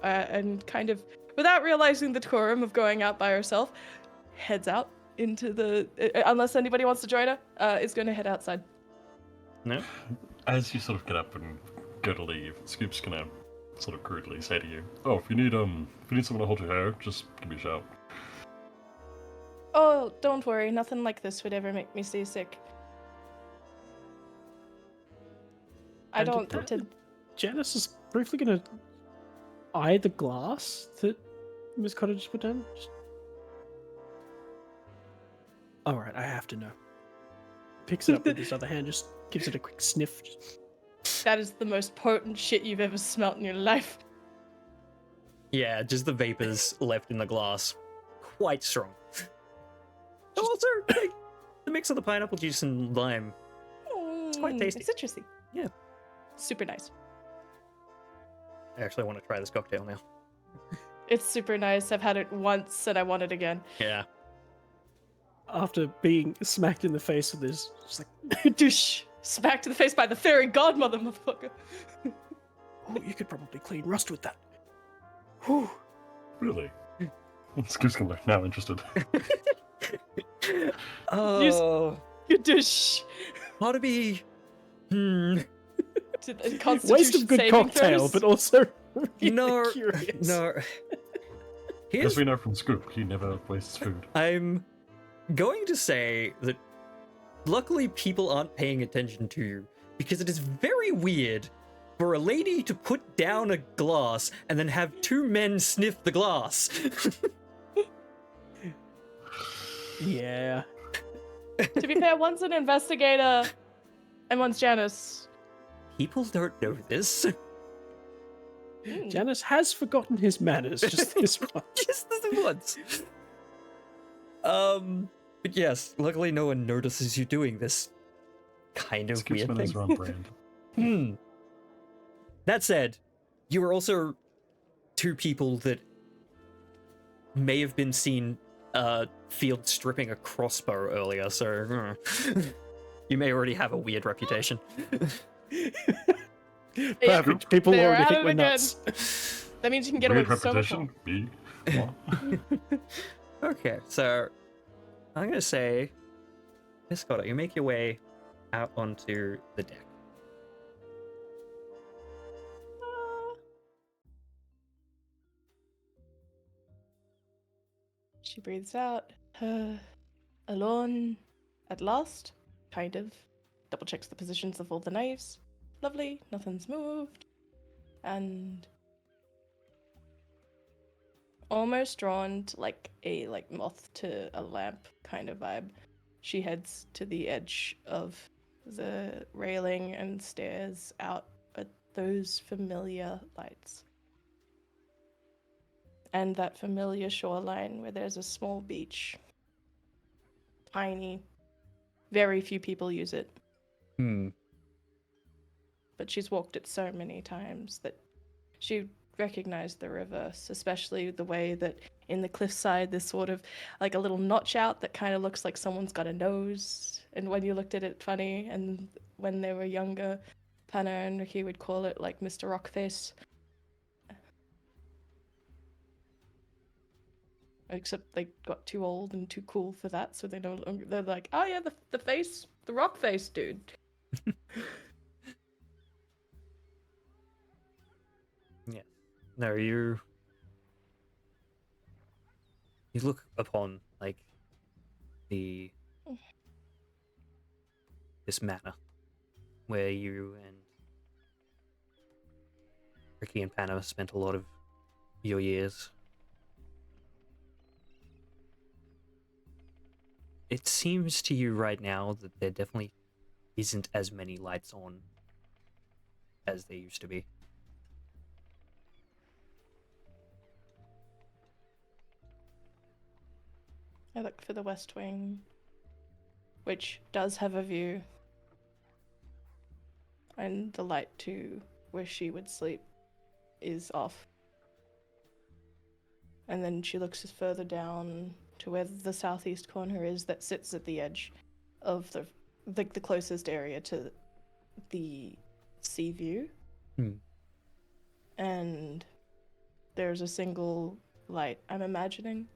and kind of, without realizing the decorum of going out by herself, heads out into the. Unless anybody wants to join her, is going to head outside. No. As you sort of get up and go to leave, Scoop's gonna sort of crudely say to you, "Oh, if you need someone to hold your hair, just give me a shout." Oh, don't worry. Nothing like this would ever make me seasick. I And don't. Janice is briefly going to eye the glass that Miss Cotter just put down. All right, I have to know. Picks it up with his other hand, just gives it a quick sniff. That is the most potent shit you've ever smelt in your life. Yeah, just the vapors left in the glass. Quite strong. Also, like, the mix of the pineapple juice and lime. It's quite tasty. It's citrusy. Yeah. Super nice. I actually want to try this cocktail now. It's super nice. I've had it once and I want it again. Yeah. After being smacked in the face with this, just like, Douche. Smacked in the face by the fairy godmother, motherfucker. oh, you could probably clean rust with that. Whew. Really? Scoop's gonna look now interested. Oh. You douche. Ought to be. Waste of good cocktail, but also really No. curious. No. As we know from Scoop, he never wastes food. I'm going to say that luckily people aren't paying attention to you, because it is very weird for a lady to put down a glass and then have two men sniff the glass. Yeah. To be fair, one's an investigator and one's Janice. People don't know this. Janice has forgotten his manners just this once. Just this once. But yes, luckily no one notices you doing this kind of Scoop's weird manners thing. are on brand. That said, you are also two people that may have been seen field stripping a crossbow earlier, so you may already have a weird reputation. Perfect. People They're already at think it we're again. nuts. That means you can get Weird away with so much more. repetition. Me. What? Okay, so I'm gonna say, Miss Scott, you make your way out onto the deck. She breathes out. Alone at last, kind of. Double checks the positions of all the knives. Lovely, nothing's moved. And almost drawn to like a moth to a lamp kind of vibe. She heads to the edge of the railing and stares out at those familiar lights. And that familiar shoreline where there's a small beach. Tiny. Very few people use it. But she's walked it so many times that she recognized the reverse, especially the way that in the cliffside there's sort of like a little notch out that kind of looks like someone's got a nose. And when you looked at it, funny. And when they were younger, Panna and Ricky would call it like Mr. Rockface. Except they got too old and too cool for that, so they no longer. They're like, oh yeah, the face, the rock face dude. Yeah. No, you look upon like this manor where you and Ricky and Panna spent a lot of your years. It seems to you right now that there definitely isn't as many lights on as there used to be. I look for the west wing, which does have a view, and the light to where she would sleep is off. And then she looks further down to where the southeast corner is that sits at the edge of the closest area to the sea view. And there's a single light. I'm imagining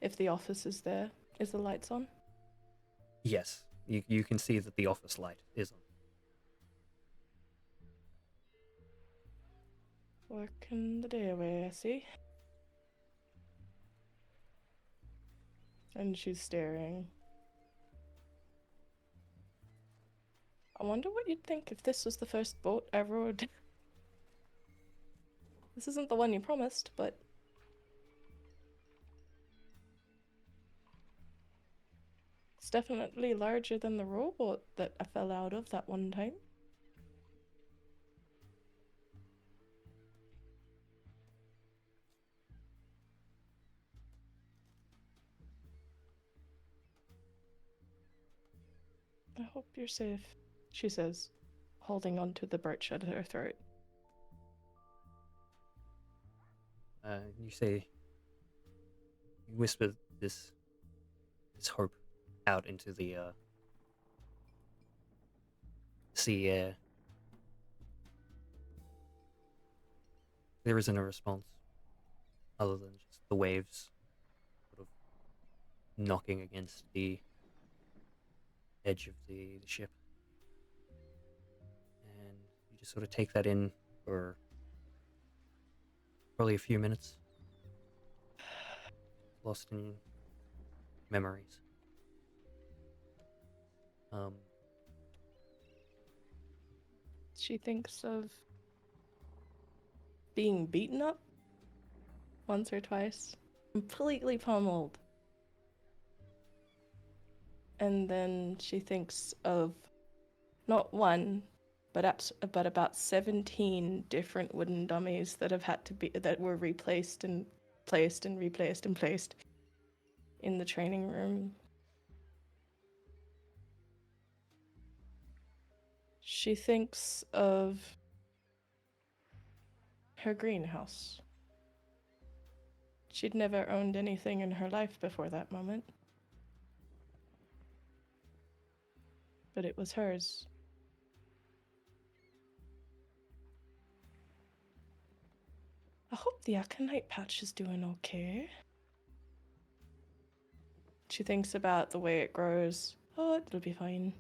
if the office is there, is the lights on? Yes, you can see that the office light is on. Working the day away, I see. And she's staring. I wonder what you'd think if this was the first boat I rode. This isn't the one you promised, but... It's definitely larger than the rowboat that I fell out of that one time. I hope you're safe, she says, holding onto the birch at her throat. You say, you whisper this hope out into the sea air. There isn't a response, other than just the waves sort of knocking against the edge of the ship. And you just sort of take that in for probably a few minutes, lost in memories. She thinks of being beaten up once or twice, completely pummeled. And then she thinks of not one, but about 17 different wooden dummies that were replaced and placed and replaced and placed in the training room. She thinks of her greenhouse. She'd never owned anything in her life before that moment. But it was hers. I hope the aconite patch is doing okay. She thinks about the way it grows. Oh, it'll be fine.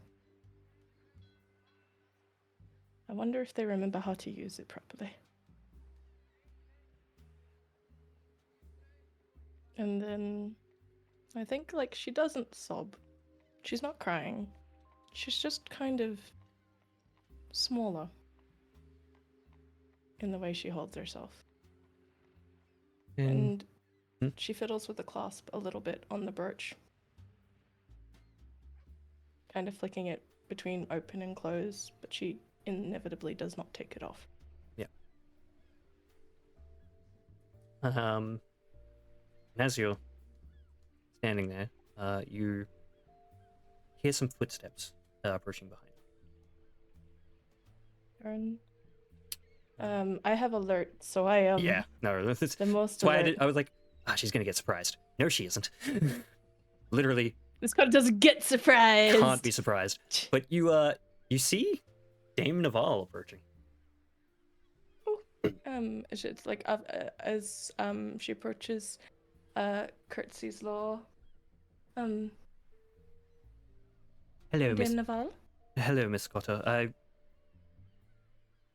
I wonder if they remember how to use it properly. And then I think, like, she doesn't sob. She's not crying. She's just kind of smaller in the way she holds herself. And she fiddles with the clasp a little bit on the birch, kind of flicking it between open and close, but she inevitably does not take it off. Yeah. And as you're standing there, you hear some footsteps approaching behind. I have alert, so I am. Yeah, no, that's the most. why I was like, she's gonna get surprised. No, she isn't. Literally, this card doesn't get surprised. Can't be surprised. But you see Dame Naval approaching. It's like as she approaches, curtsies low. Hello, Dame Miss. Naval. Hello, Miss Cotter.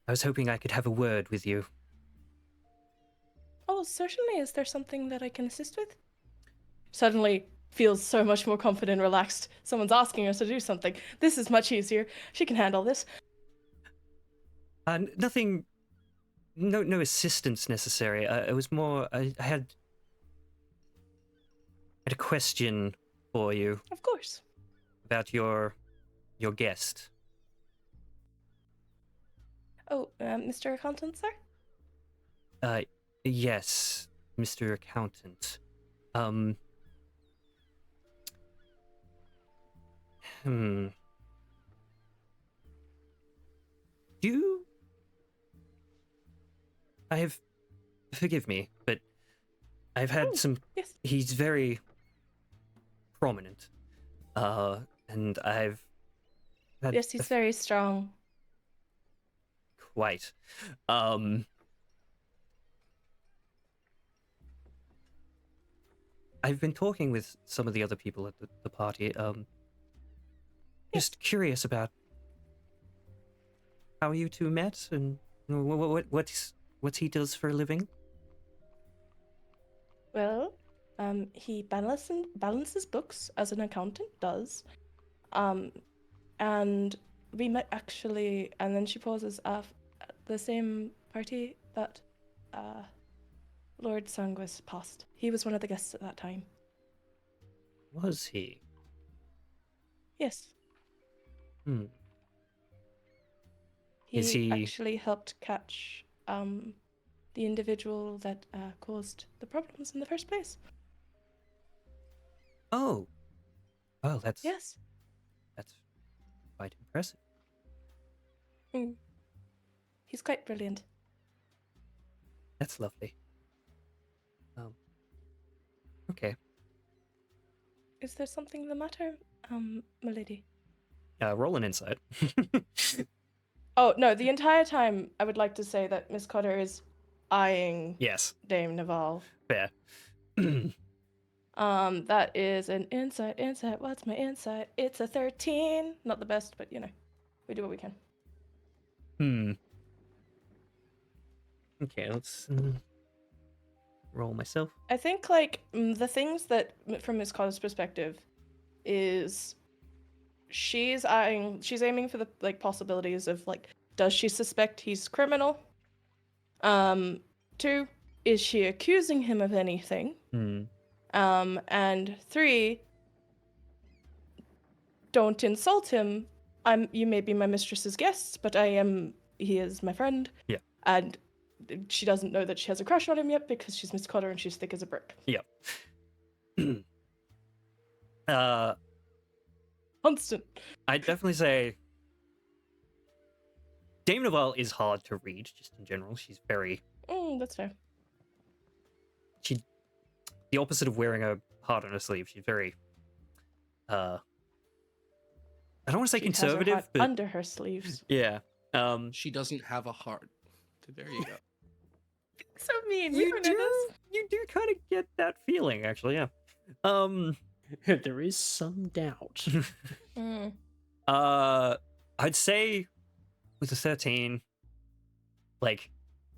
I was hoping I could have a word with you. Oh, certainly. Is there something that I can assist with? Suddenly feels so much more confident, relaxed. Someone's asking us to do something. This is much easier. She can handle this. Nothing. No assistance necessary. It was more. I had a question for you. Of course. About your guest. Oh, Mr. Accountant, sir? Yes, Mr. Accountant. Forgive me, but I've had some... Yes. He's very prominent. And I've had Yes, he's very strong. quite. I've been talking with some of the other people at the party. Just curious about how you two met and what he does for a living. Well, he balances books as an accountant does. And we met actually, and then she pauses at the same party that Lord Sanguis passed. He was one of the guests at that time. Was he? Yes. Hmm. He, Is he- actually helped catch the individual that caused the problems in the first place. Oh. Well, that's Yes. quite impressive. Mm. He's quite brilliant. That's lovely. Okay. Is there something the matter, milady? Roll an insight. Oh, no, the entire time I would like to say that Miss Cotter is eyeing Yes. Dame Naval. Fair. That is an insight. What's my insight? It's a 13. Not the best, but we do what we can. Okay, let's roll myself. I think the things that from Miss Cotter's perspective is she's aiming for the possibilities of does she suspect he's criminal? 2, is she accusing him of anything? And 3, don't insult him. You may be my mistress's guests, but he is my friend. Yeah. And she doesn't know that she has a crush on him yet because she's Miss Cotter and she's thick as a brick. Yep. Constant. I'd definitely say Dame Naval is hard to read, just in general. She's very... That's fair. The opposite of wearing a heart on her sleeve. She's very... I don't want to say She has her conservative, heart but... under her sleeves. Yeah. She doesn't have a heart. There you go. So mean. We don't know this. You do kind of get that feeling, actually, yeah. There is some doubt. I'd say with a 13,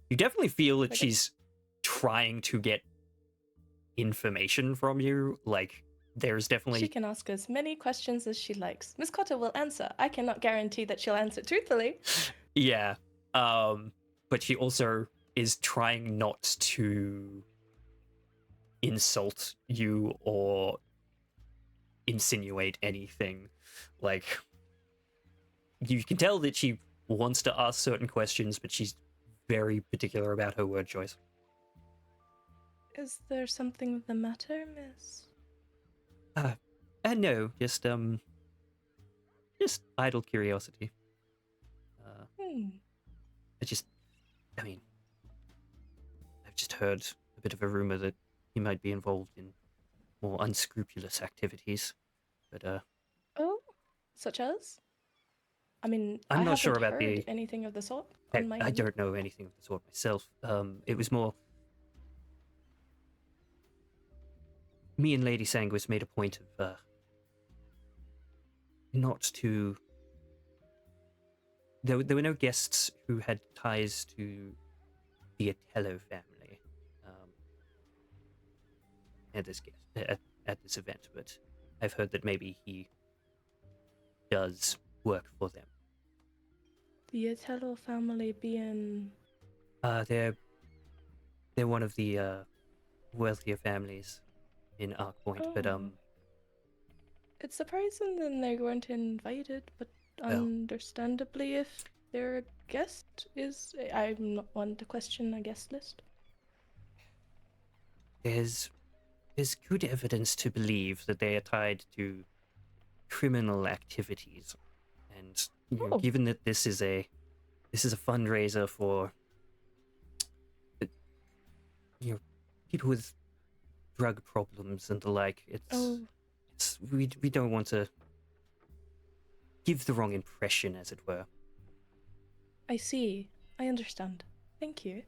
you definitely feel that she's trying to get information from you. There's definitely... She can ask as many questions as she likes. Miss Cotter will answer. I cannot guarantee that she'll answer truthfully. Yeah. But she also is trying not to insult you or insinuate anything. You can tell that she wants to ask certain questions, but she's very particular about her word choice. Is there something the matter, miss? No, just idle curiosity. I've just heard a bit of a rumor that he might be involved in more unscrupulous activities, but Oh, such as? I'm I not sure haven't about heard the... anything of the sort. I On my end. don't know anything of the sort myself. It was more... Me and Lady Sanguis made a point of not to... There were no guests who had ties to the Atello family at this event, but I've heard that maybe he does work for them. The Atello family being... They're one of the wealthier families in Arkpoint, but Oh. It's surprising that they weren't invited, but understandably, if their guest is... I'm not one to question a guest list. there's good evidence to believe that they are tied to criminal activities, and Oh. given that this is a fundraiser for people with drug problems and the like, it's we don't want to give the wrong impression, as it were. I see. I understand. Thank you.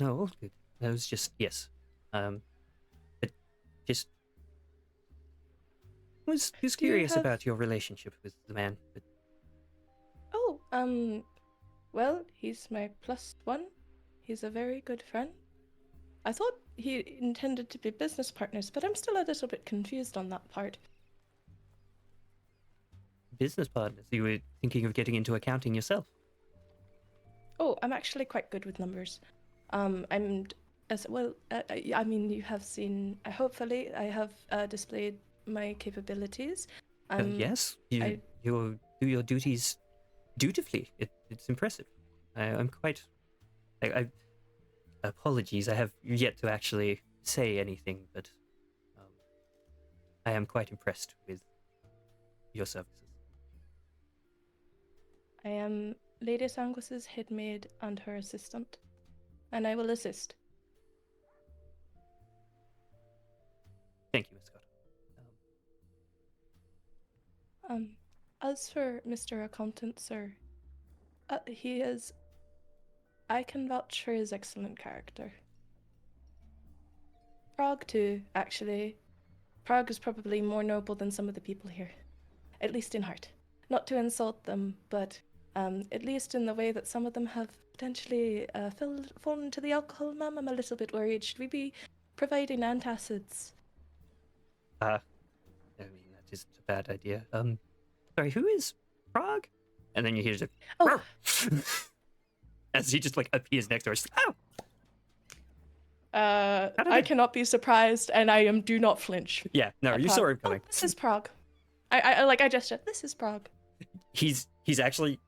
No, all good. That was just yes. But just was Do you curious have- about your relationship with the man. But Oh, well, he's my +1. He's a very good friend. I thought he intended to be business partners, but I'm still a little bit confused on that part. business partners, you were thinking of getting into accounting yourself. Oh, I'm actually quite good with numbers. I'm as well. I mean, you have seen. Hopefully, I have displayed my capabilities. Yes, I- you do your duties dutifully. It's impressive. I'm quite. I apologies. I have yet to actually say anything, but I am quite impressed with your services. I am Lady Sangus's head maid and her assistant, and I will assist. Thank you, Miss Scott. As for Mr. Accountant, sir, he is. I can vouch for his excellent character. Prague too, actually. Prague is probably more noble than some of the people here, at least in heart. Not to insult them, but at least in the way that some of them have potentially fallen into the alcohol, ma'am, I'm a little bit worried. Should we be providing antacids? I mean, that isn't a bad idea. Sorry, who is Prague? And then you hear just Oh, as he just like appears next to her. Oh, did I I- cannot be surprised, and I do not flinch. yeah, no, at you Prague. saw him Oh, coming. this is Prague. I gestured. This is Prague. He's actually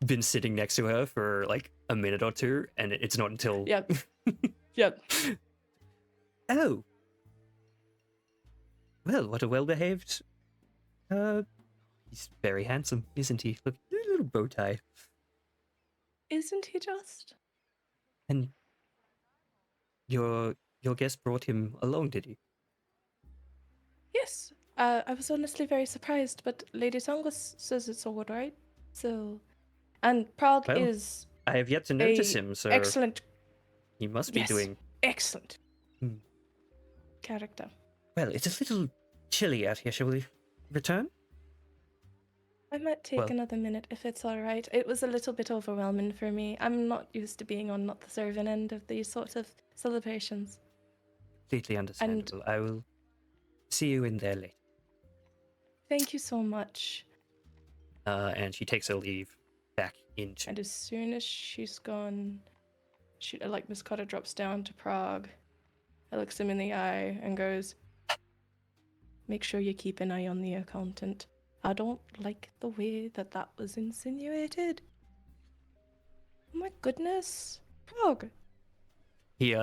been sitting next to her for like a minute or two, and it's not until Yep. Yep. Oh, well, what a well-behaved. He's very handsome, isn't he? Look, little bow tie. Isn't he just? And your guest brought him along, did he? Yes. I was honestly very surprised, but Lady Songus says it's all right. So, and Prague Well, is I have yet to notice him, so excellent, he must be yes, doing excellent Hmm. character. well. It's a little chilly out here. Shall we return? I might take Well- another minute if it's all right. It was a little bit overwhelming for me. I'm not used to being on not the serving end of these sorts of celebrations. Completely understandable. I will see you in there later. Thank you so much. And she takes her leave back into. And as soon as she's gone, she like Miss Cotta drops down to Prague. I looks him in the eye and goes, "Make sure you keep an eye on the accountant. I don't like the way that that was insinuated." Oh my goodness, Prague. He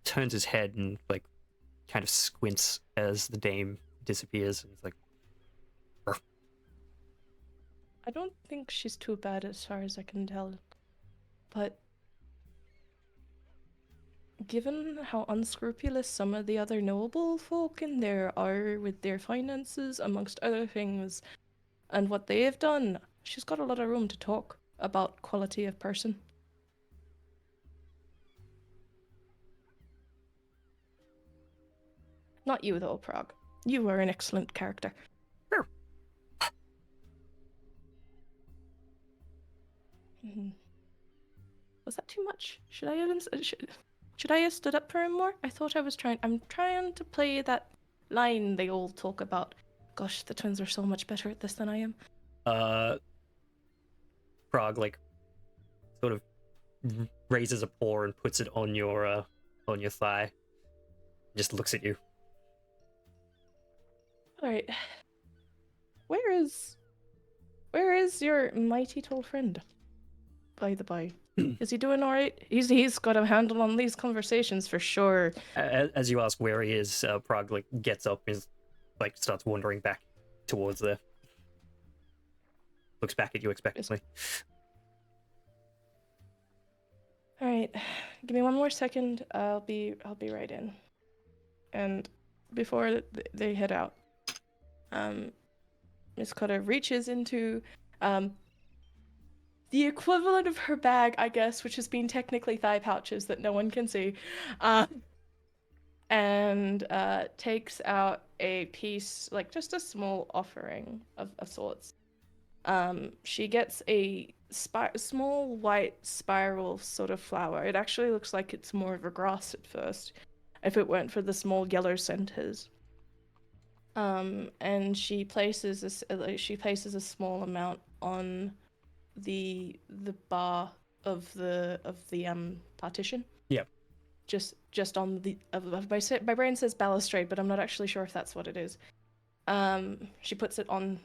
turns his head and like kind of squints as the dame disappears, and he's like, I don't think she's too bad as far as I can tell, but given how unscrupulous some of the other noble folk in there are with their finances, amongst other things, and what they've done, she's got a lot of room to talk about quality of person. Not you, though, Prague. You are an excellent character. Sure. Was that too much? Should I have should I have stood up for him more? I thought I was trying. I'm trying to play that line they all talk about. Gosh, the twins are so much better at this than I am. Prague like sort of raises a paw and puts it on your thigh. Just looks at you. All right. Where is your mighty tall friend? By the by, is he doing all right? He's got a handle on these conversations for sure. As you ask where he is, Prague like gets up and like starts wandering back towards there. Looks back at you expectantly. All right, give me one more second. I'll be right in. And before they head out, Miss Cotter reaches into the equivalent of her bag, I guess, which has been technically thigh pouches that no one can see, and takes out a piece, like just a small offering of sorts. She gets a small white spiral sort of flower. It actually looks like it's more of a grass at first, if it weren't for the small yellow centers. And she places a small amount on the bar of the partition. Yep. Just on the my brain says balustrade, but I'm not actually sure if that's what it is. She puts it on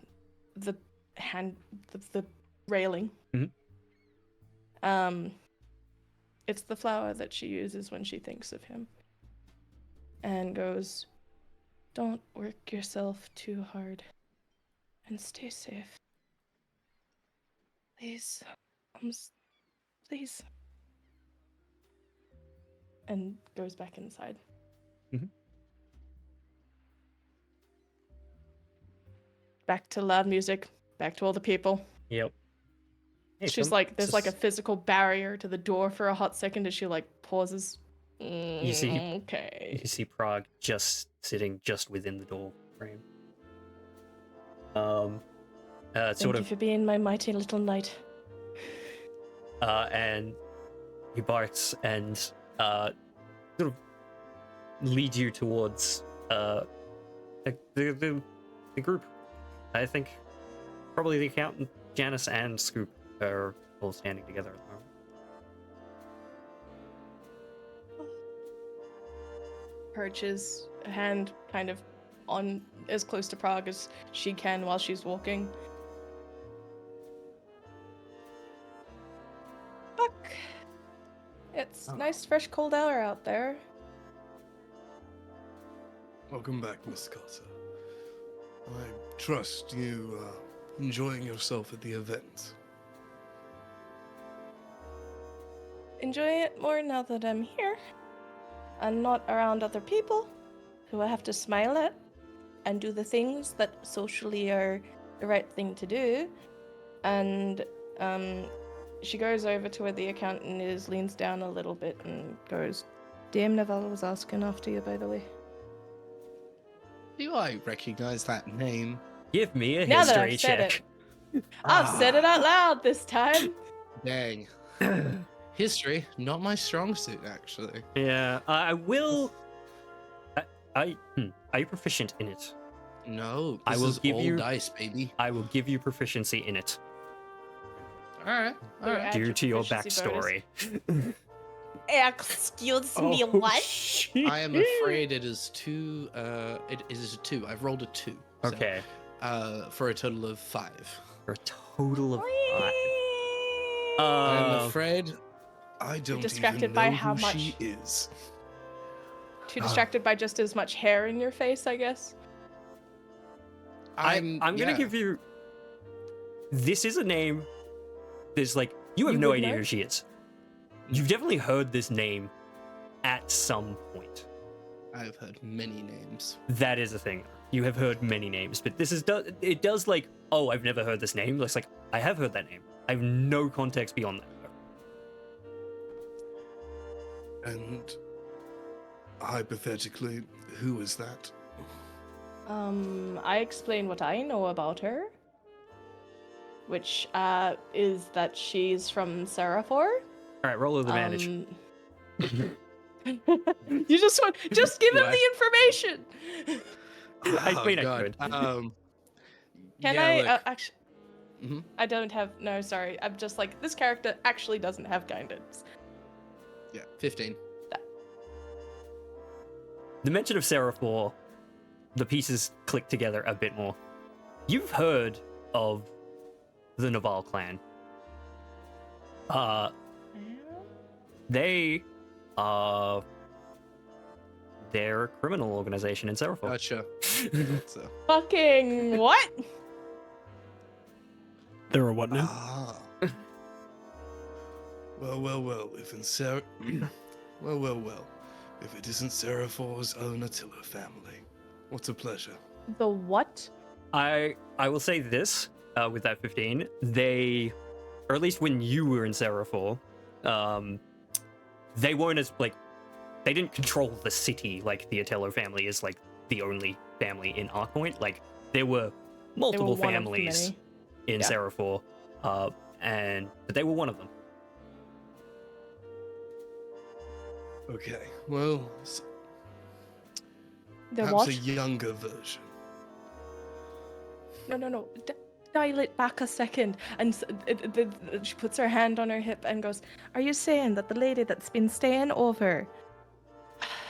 the railing. Mm-hmm. It's the flower that she uses when she thinks of him, and goes, "Don't work yourself too hard, and stay safe. Please, please." And goes back inside. Mm-hmm. Back to loud music. Back to all the people. Yep. Hey, She's like, there's like a physical barrier to the door for a hot second as she like pauses. You see, okay. you see Prague just sitting just within the door frame. Thank Sort you of, for being my mighty little knight. and he barks and sort of leads you towards the group. I think probably the accountant, Janice, and Scoop are all standing together at the moment. Perches a hand kind of on as close to Prague as she can while she's walking. Buck, it's nice, fresh, cold air out there. Welcome back, Miss Carter. I trust you enjoying yourself at the event. Enjoy it more now that I'm here and not around other people who I have to smile at and do the things that socially are the right thing to do. And she goes over to where the accountant is, leans down a little bit and goes, "Dame Naval was asking after you, by the way." Do I recognize that name? Give me a Now that history I've said check. I've said it out loud this time. Dang. History, not my strong suit, actually. Yeah, I will. Are you proficient in it? No, I this will is give all you- dice, baby. I will give you proficiency in it All right. Add due your to your proficiency backstory. Excuse me, what? Shit. I am afraid it is two. It is a 2. I've rolled a 2. So, Okay, for a total of 5. for a total of 5. I'm afraid I don't distracted even by know how who much- she is. Too distracted by just as much hair in your face, I guess. I'm gonna give you. This is a name. There's like you have You no would idea know? who she is. You've definitely heard this name at some point. I've heard many names. That is a thing. You have heard many names, but this is it does like, oh, I've never heard this name. It's like I have heard that name. I have no context beyond that. And hypothetically, who is that? I explain what I know about her, which is that she's from Seraphor. All right, roll with advantage. You just give him What? the information. I mean, I God. could. Can yeah, I look, actually? Mhm. I don't have. No, sorry. I'm just like this character actually doesn't have guidance. Yeah, 15. The mention of Seraphor, the pieces click together a bit more. You've heard of the Naval clan. They're a criminal organization in Seraphor. Gotcha. So. Fucking what? There are what now? Ah. Well. If in well. If it isn't Seraphor's own Attila family, what a pleasure. The what? I will say this with that 15, they, or at least when you were in Seraphor, they weren't as like, they didn't control the city like the Otello family is like the only family in Arkpoint. Like there were multiple one of families many. in Yeah. Seraphor, but they were one of them. Okay, well, They're perhaps what? a younger version. No. Dial it back a second. And she puts her hand on her hip and goes, "Are you saying that the lady that's been staying over?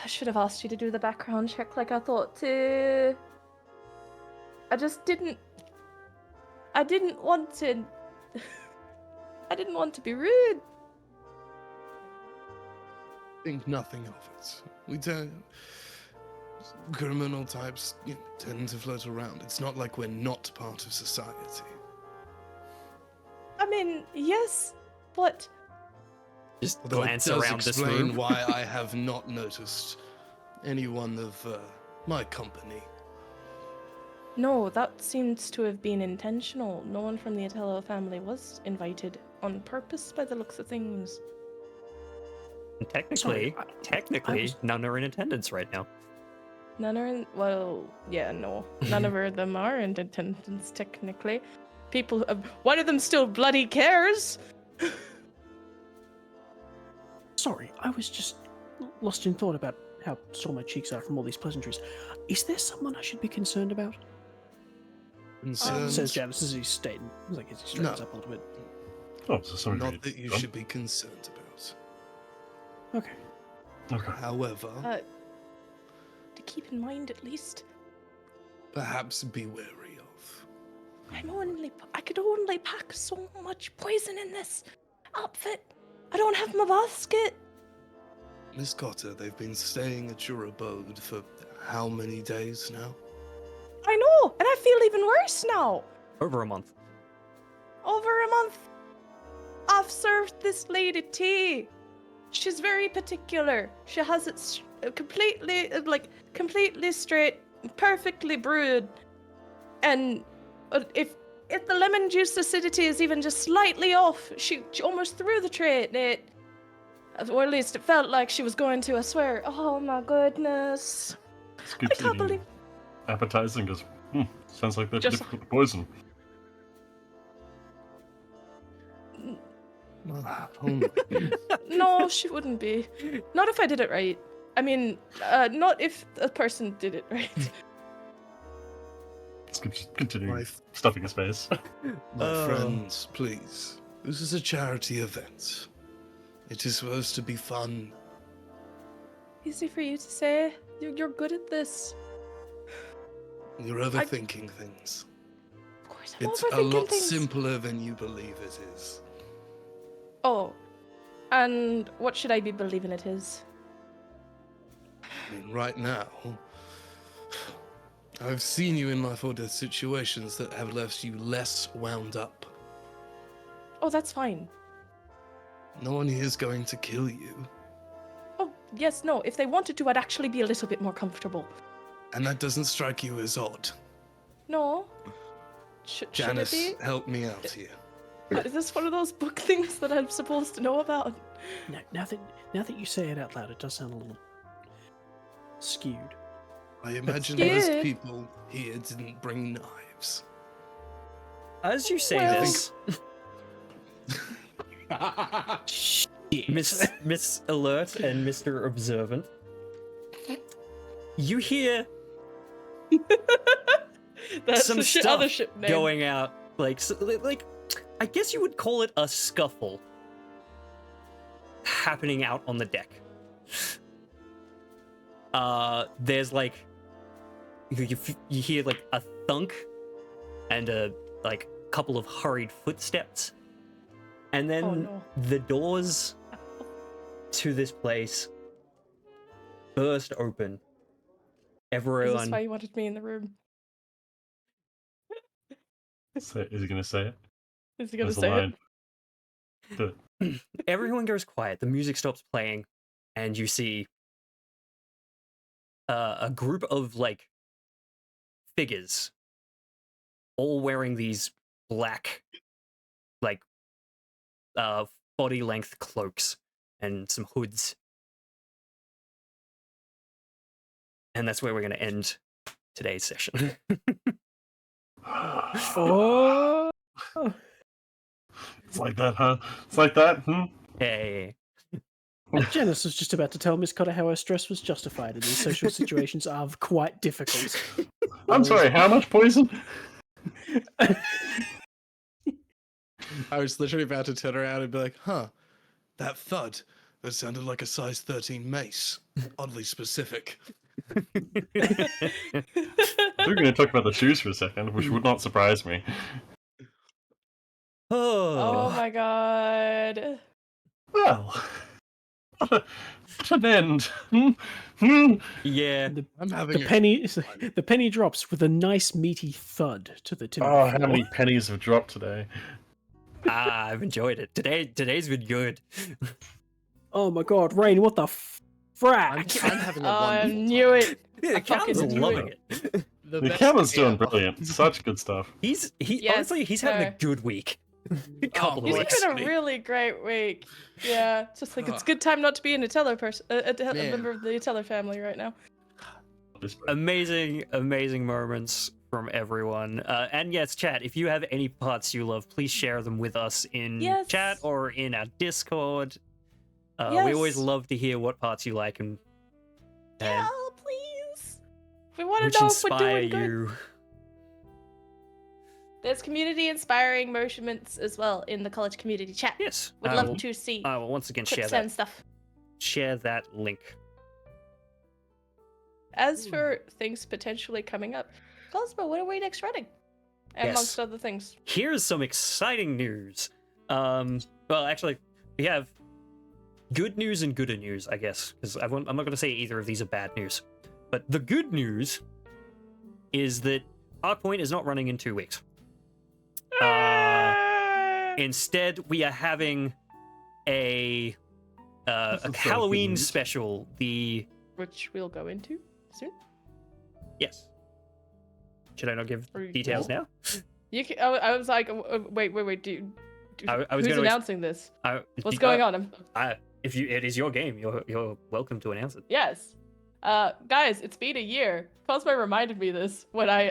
I should have asked you to do the background check like I thought to. I just didn't. I didn't want to. I didn't want to be rude. Think nothing of it. We don't. Criminal types tend to float around. It's not like we're not part of society. I mean, yes, but Just Although glance it does around this explain room. why I have not noticed anyone of my company. no, that seems to have been intentional. No one from the Otello family was invited on purpose by the looks of things. And technically, Sorry, I was- none are in attendance right now. None are in. Well, yeah, no. None of them are in attendance, technically. People. One of them still bloody cares! Sorry, I was just lost in thought about how sore my cheeks are from all these pleasantries. Is there someone I should be concerned about? Concerns? Says Javis as he's stating, like as he straightens No. up a little bit. Oh, so something. Not that you should be concerned about. Okay. Okay. However, To keep in mind, at least, perhaps be wary of. I could only pack so much poison in this outfit. I don't have my basket. Miss Cotter, they've been staying at your abode for how many days now? I know, and I feel even worse now. Over a month. Over a month. I've served this lady tea. She's very particular. She has it completely straight, perfectly brewed. And if the lemon juice acidity is even just slightly off, she almost threw the tray at it. Or at least it felt like she was going to, I swear. Oh my goodness. Scoops I can't eating believe- appetizing goes, sounds like they're Just- difficult to poison. Only. No, she wouldn't be. Not if I did it right. I mean, not if a person did it right. Scoops continuing My, stuffing his face. my friends, please. This is a charity event. It is supposed to be fun. Easy for you to say. You're good at this. You're overthinking things. Of course, I'm It's a overthinking lot things. simpler than you believe it is. Oh, and what should I be believing it is? I mean, right now, I've seen you in life or death situations that have left you less wound up. Oh, that's fine. No one here is going to kill you, Oh, yes, no. If they wanted to, I'd actually be a little bit more comfortable. and that doesn't strike you as odd. No. Should Janice, it help me out here. be? Is this one of those book things that I'm supposed to know about? Now that you say it out loud, it does sound a little skewed. I imagine Yeah. most people here didn't bring knives. As you say Well- this, Miss Alert and Mr. Observant, you hear That's some the stuff other ship name. going out, like I guess you would call it a scuffle happening out on the deck. There's like you hear like a thunk and a like couple of hurried footsteps, and then Oh, no. the doors to this place burst open. Is Everyone this why you wanted me in the room? Is he going to say it? Is he gonna There's a say line. it? Do it. everyone goes quiet. The music stops playing, and you see a group of like figures all wearing these black, like, body length cloaks and some hoods. And that's where we're going to end today's session. Oh, It's like that, huh? It's like that, hmm? Hey. Janice was just about to tell Miss Cotter how her stress was justified, and these social situations are quite difficult. I'm sorry, how much poison? I was literally about to turn around and be like, huh, that thud, that sounded like a size 13 mace. Oddly specific. We're going to talk about the shoes for a second, which would not surprise me. Oh my god. Well, what an end. Hmm? Hmm? Yeah. I'm having The penny drops with a nice meaty thud to the timber Oh, how floor. many pennies have dropped today? I've enjoyed it. Today's been good. Oh my god, Rain, what the frack? I'm having a Oh, I wonderful knew time. it. The I accountant's fucking knew loving it. it. The The best camera's doing payout. brilliant. Such good stuff. He's Yes, honestly he's having a sir. good week. Couple Oh, of He's weeks. having a really great week. Yeah, it's just like it's a good time not to be an Atello person, a Man. member of the Atello family right now. Amazing moments from everyone. And yes, chat, if you have any parts you love, please share them with us in Yes. chat or in our Discord. We Yes. always love to hear what parts you like and Yeah, please. We want which to know if we're inspire doing good. you. There's community inspiring moments as well in the college community chat. Yes. Would I love will- to see I will once again clips share and that. stuff. Share that link. As for things potentially coming up, Cosmo, what are we next running? Amongst Yes. other things. Here's some exciting news. Well, actually, we have good news and gooder news, I guess, because I'm not going to say either of these are bad news. But the good news is that Arkpoint is not running in 2 weeks. Instead, we are having a Halloween news. special. Which we'll go into soon. Yes. Should I not give Or you- details now? You can, I was like, wait, I was who's gonna announcing this? What's If going on? it is your game, you're welcome to announce it. Yes. Guys, it's been a year. Cosmo reminded me this when I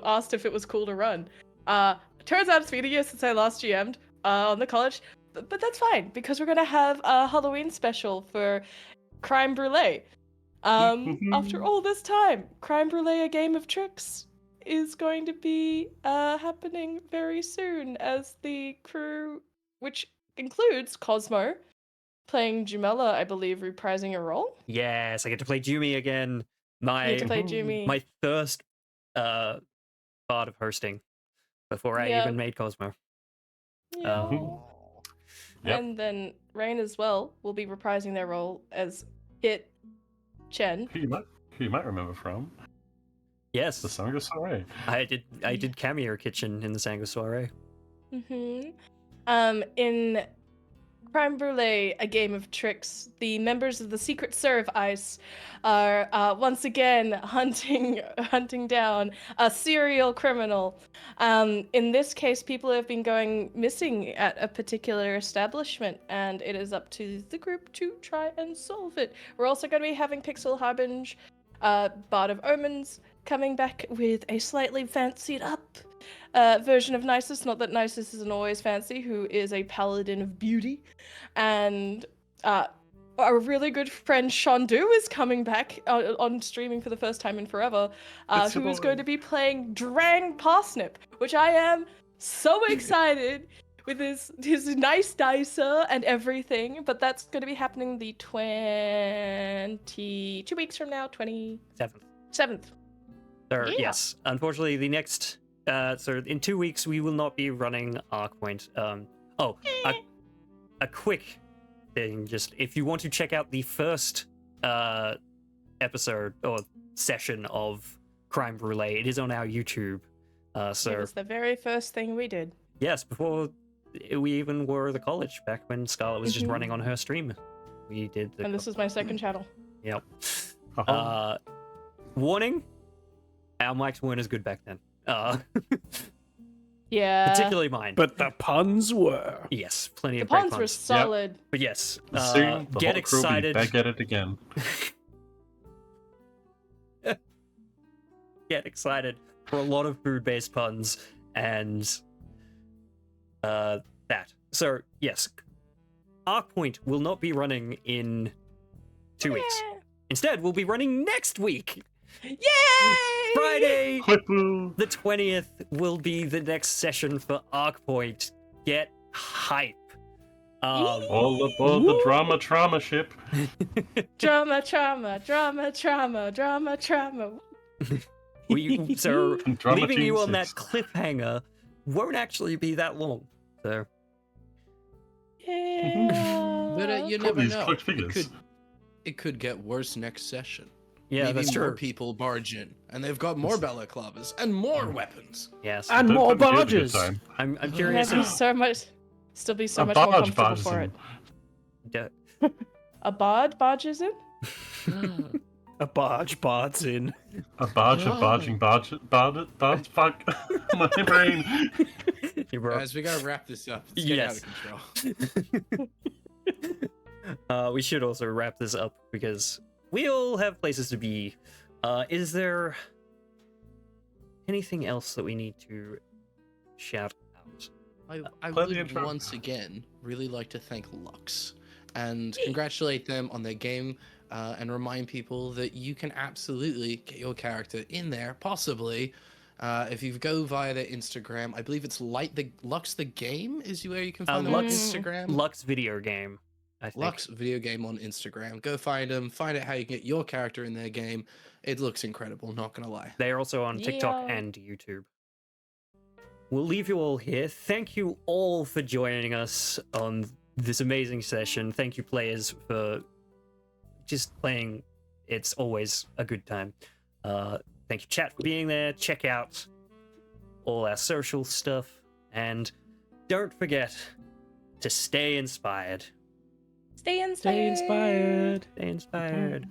asked if it was cool to run. Turns out it's been a year since I last GM'd on the college, but that's fine because we're gonna have a Halloween special for Crime Brulee. After all this time, Crime Brulee: A Game of Tricks is going to be happening very soon as the crew, which includes Cosmo playing Jumella, I believe, reprising a role. Yes, I get to play Jumi again. You get to play Jumi. My first part of hosting before I Yep. even made Cosmo. Yeah. Yep. And then Rain as well will be reprising their role as Hit Chen. Who you might remember from Yes, the Sangha Soiree. I did cameo kitchen in the Sango Soiree. In Crime Brulee: A Game of Tricks, the members of the Secret Serve Ice are once again hunting down a serial criminal. In this case, people have been going missing at a particular establishment, and it is up to the group to try and solve it. We're also going to be having Pixel Harbinge, Bard of Omens, coming back with a slightly fancied up version of Nisus. Not that Nisus isn't always fancy, who is a paladin of beauty. And our really good friend Shandu is coming back on streaming for the first time in forever, It's who your is boy. going to be playing Drang Parsnip, which I am so excited with his nice dicer and everything. But that's going to be happening the 2 weeks from now, 27th. So Yeah. yes, unfortunately, the next so in 2 weeks we will not be running Arkpoint. A quick thing, just if you want to check out the first episode or session of Crime Brulee, it is on our YouTube. It was the very first thing we did. Yes, before we even were the college, back when Scarlett was just Mhm. running on her stream, we did. And this is my second channel. Yep. Uh-huh. Warning: our mics weren't as good back then. Yeah. particularly mine. But the puns were. yes, plenty the of great puns were puns. solid. But yes, Soon, the get whole crew will be excited. back at it again. Get excited for a lot of food-based puns and that. So yes, Arkpoint will not be running in 2 weeks. Yeah. Instead, we'll be running next week. Yay! Friday, Whipple! the 20th will be the next session for Arkpoint. Get hype. All aboard the drama trauma ship. Drama, trauma, drama, trauma, drama, trauma. So Drama leaving you Team on that 6. cliffhanger won't actually be that long. So Yeah. But you Put never these know. click figures. It could get worse next session. yeah, Maybe that's more true. people barge in, and they've got more balaclavas and more weapons. Yes, And Don't more put me through a good barges. time. I'm curious. There'd be If, so much, still be so A much more barge comfortable barges for in. it. A bod barges in? A barge bards in. A barge of barging barge fuck my brain. You bro. Guys, we gotta wrap this up. It's getting Yes. out of control. We should also wrap this up because we all have places to be. Is there anything else that we need to shout out? I Play the would intro. once again really like to thank Lux and congratulate them on their game and remind people that you can absolutely get your character in there, possibly. If you go via their Instagram, I believe it's Lux the Game is where you can find them on Lux- Instagram. Lux video game, I think. Lux video game on Instagram. Go find them. Find out how you get your character in their game. It looks incredible. Not gonna lie. They are also on TikTok Yeah. and YouTube. We'll leave you all here. Thank you all for joining us on this amazing session. Thank you, players, for just playing. It's always a good time. Thank you, chat, for being there. Check out all our social stuff. And don't forget to stay inspired. Stay inspired. Stay inspired. Stay inspired.